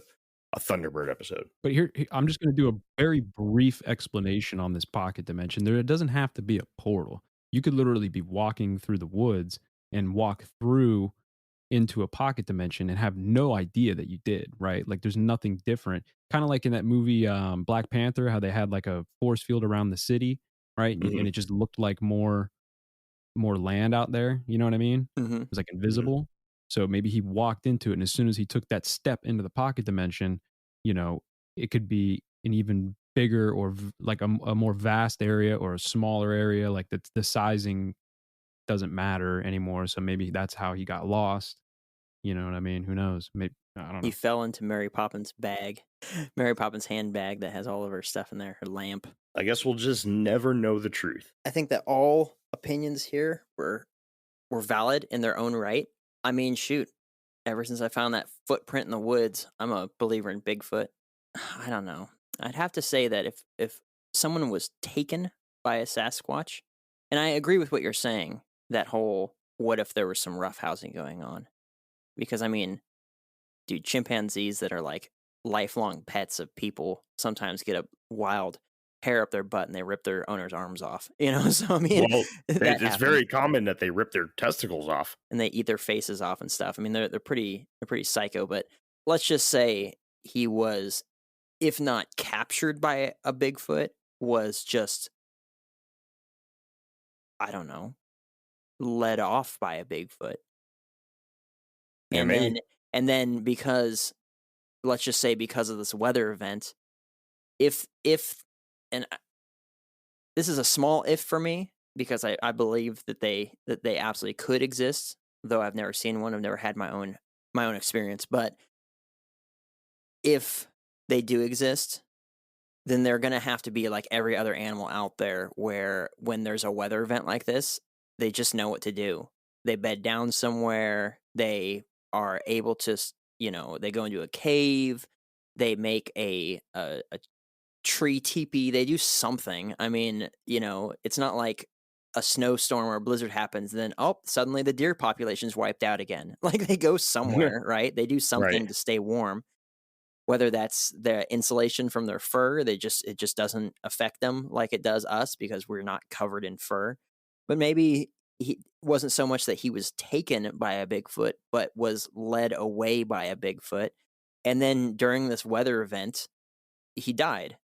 Thunderbird episode.
But here, I'm just going to do a very brief explanation on this pocket dimension. It doesn't have to be a portal. You could literally be walking through the woods and walk through into a pocket dimension and have no idea that you did, right? Like there's nothing different. Kind of like in that movie Black Panther, how they had like a force field around the city, right? Mm-hmm. And it just looked like more land out there. You know what I mean?
Mm-hmm.
It was like invisible. Mm-hmm. So maybe he walked into it, and as soon as he took that step into the pocket dimension, it could be an even bigger or like a more vast area or a smaller area. Like the sizing doesn't matter anymore. So maybe that's how he got lost. You know what I mean? Who knows? Maybe, I don't know.
He fell into Mary Poppins' bag, Mary Poppins' handbag that has all of her stuff in there, her lamp.
I guess we'll just never know the truth.
I think that all opinions here were valid in their own right. I mean, shoot. Ever since I found that footprint in the woods, I'm a believer in Bigfoot. I don't know. I'd have to say that if someone was taken by a Sasquatch, and I agree with what you're saying, that whole what if there was some roughhousing going on? Because I mean, dude, chimpanzees that are like lifelong pets of people sometimes get a wild hair up their butt and they rip their owner's arms off. So I mean,
Well,
that
it's
happens,
very common that they rip their testicles off.
and they eat their faces off and stuff. I mean, they're pretty psycho. But let's just say he was, if not captured by a Bigfoot, was just, I don't know, led off by a Bigfoot.
Yeah,
And
maybe.
then because, let's just say because of this weather event, if and this is a small if for me, because I believe that they absolutely could exist, though I've never seen one. I've never had my own experience. But if they do exist, then they're going to have to be like every other animal out there, where when there's a weather event like this, they just know what to do. They bed down somewhere. They are able to, they go into a cave. They make a tree teepee. They do something. I mean, it's not like a snowstorm or a blizzard happens, then suddenly the deer population's wiped out again. Like, they go somewhere, right? They do something
Right.
to stay warm. Whether that's the insulation from their fur, it just doesn't affect them like it does us because we're not covered in fur. But maybe he wasn't so much that he was taken by a Bigfoot, but was led away by a Bigfoot. And then during this weather event, he died.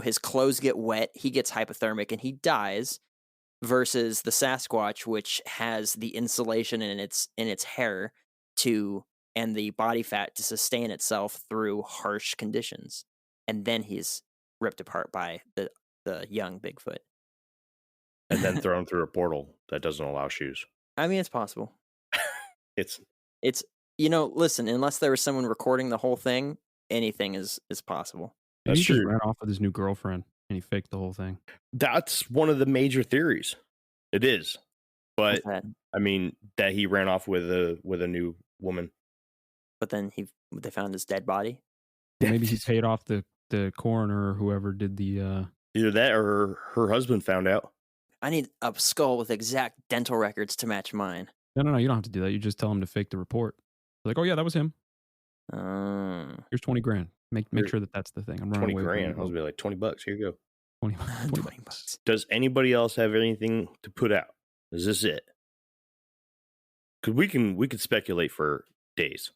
His clothes get wet, he gets hypothermic, and he dies. Versus the Sasquatch, which has the insulation in its hair and the body fat to sustain itself through harsh conditions, and then he's ripped apart by the young Bigfoot,
And then thrown through a portal that doesn't allow shoes.
I mean, it's possible.
It's
Listen, unless there was someone recording the whole thing, anything is possible.
Maybe
That's
he just
true.
ran off with his new girlfriend and he faked the whole thing.
That's one of the major theories. It is. But
What's that?
I mean, that he ran off with a new woman.
But then they found his dead body.
Well, maybe he paid off the coroner or whoever did the
Either that or her husband found out.
I need a skull with exact dental records to match mine.
No, you don't have to do that. You just tell him to fake the report. Like, oh yeah, that was him. Here's $20,000. Make sure that's the thing. I'm running away.
$20,000. I was be like, $20. Here you go.
20 bucks.
Does anybody else have anything to put out? Is this it? Because we could speculate for days.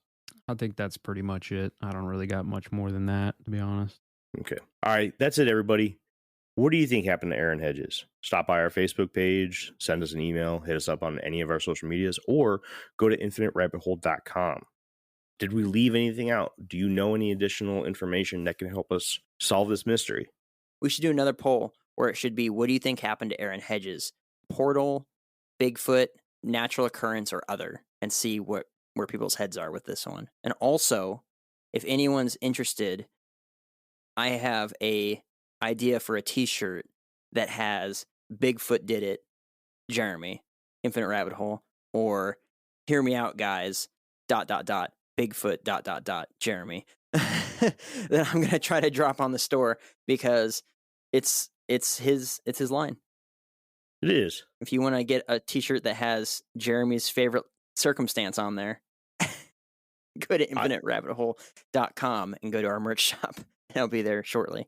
I think that's pretty much it. I don't really got much more than that, to be honest.
Okay. All right. That's it, everybody. What do you think happened to Aaron Hedges? Stop by our Facebook page, send us an email, hit us up on any of our social medias, or go to infiniterabbithole.com. Did we leave anything out? Do you know any additional information that can help us solve this mystery?
We should do another poll where it should be, what do you think happened to Aaron Hedges? Portal, Bigfoot, natural occurrence, or other, and see where people's heads are with this one. And also, if anyone's interested, I have a idea for a t-shirt that has Bigfoot did it, Jeremy, Infinite Rabbit Hole, or hear me out, guys, ... Bigfoot ... Jeremy. That I'm gonna try to drop on the store because it's his line.
It is.
If you want to get a t-shirt that has Jeremy's favorite circumstance on there, go to infiniterabbithole.com and go to our merch shop. I'll be there shortly.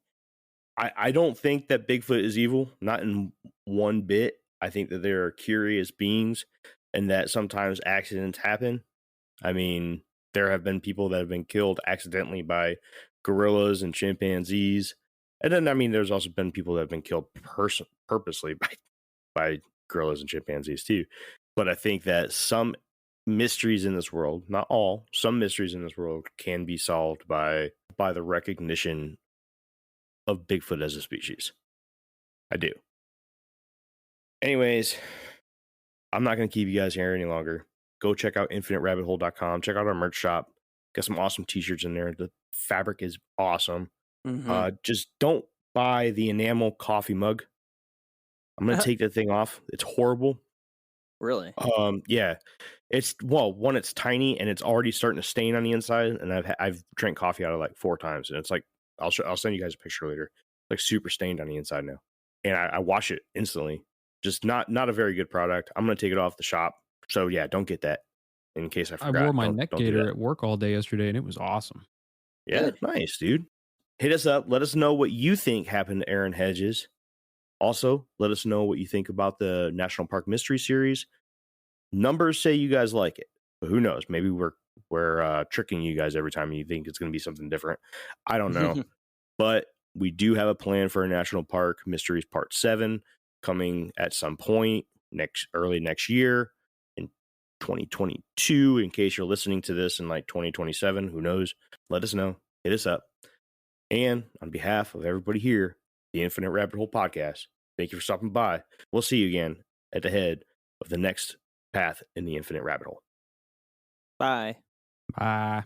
I don't think that Bigfoot is evil, not in one bit. I think that there are curious beings and that sometimes accidents happen. I mean, there have been people that have been killed accidentally by gorillas and chimpanzees. And then, I mean, there's also been people that have been killed purposely by gorillas and chimpanzees too. But I think that some mysteries in this world, not all, some mysteries in this world can be solved by the recognition of Bigfoot as a species. I do. Anyways, I'm not going to keep you guys here any longer. Go check out infiniterabbithole.com. Check out our merch shop. Got some awesome t-shirts in there. The fabric is awesome.
Mm-hmm.
Just don't buy the enamel coffee mug. I'm going to take that thing off. It's horrible.
Really?
Yeah. It's one, it's tiny and it's already starting to stain on the inside. And I've drank coffee out of like 4 times, and it's like I'll send you guys a picture later. Like super stained on the inside now, and I wash it instantly. Just not a very good product. I'm gonna take it off the shop. So yeah, don't get that. In case I
I
forgot,
wore my
don't
neck
do
gaiter
that.
at work all day yesterday, and it was awesome.
Yeah,
Good.
nice, dude. Hit us up. Let us know what you think happened to Aaron Hedges. Also, let us know what you think about the National Park Mystery Series. Numbers say you guys like it, but who knows? Maybe we're tricking you guys every time you think it's going to be something different. I don't know, but we do have a plan for a National Park Mysteries Part 7 coming at some point early next year in 2022. In case you're listening to this in like 2027, who knows? Let us know. Hit us up. And on behalf of everybody here, the Infinite Rabbit Hole Podcast, thank you for stopping by. We'll see you again at the head of the next path in the Infinite Rabbit Hole.
Bye.
Bye.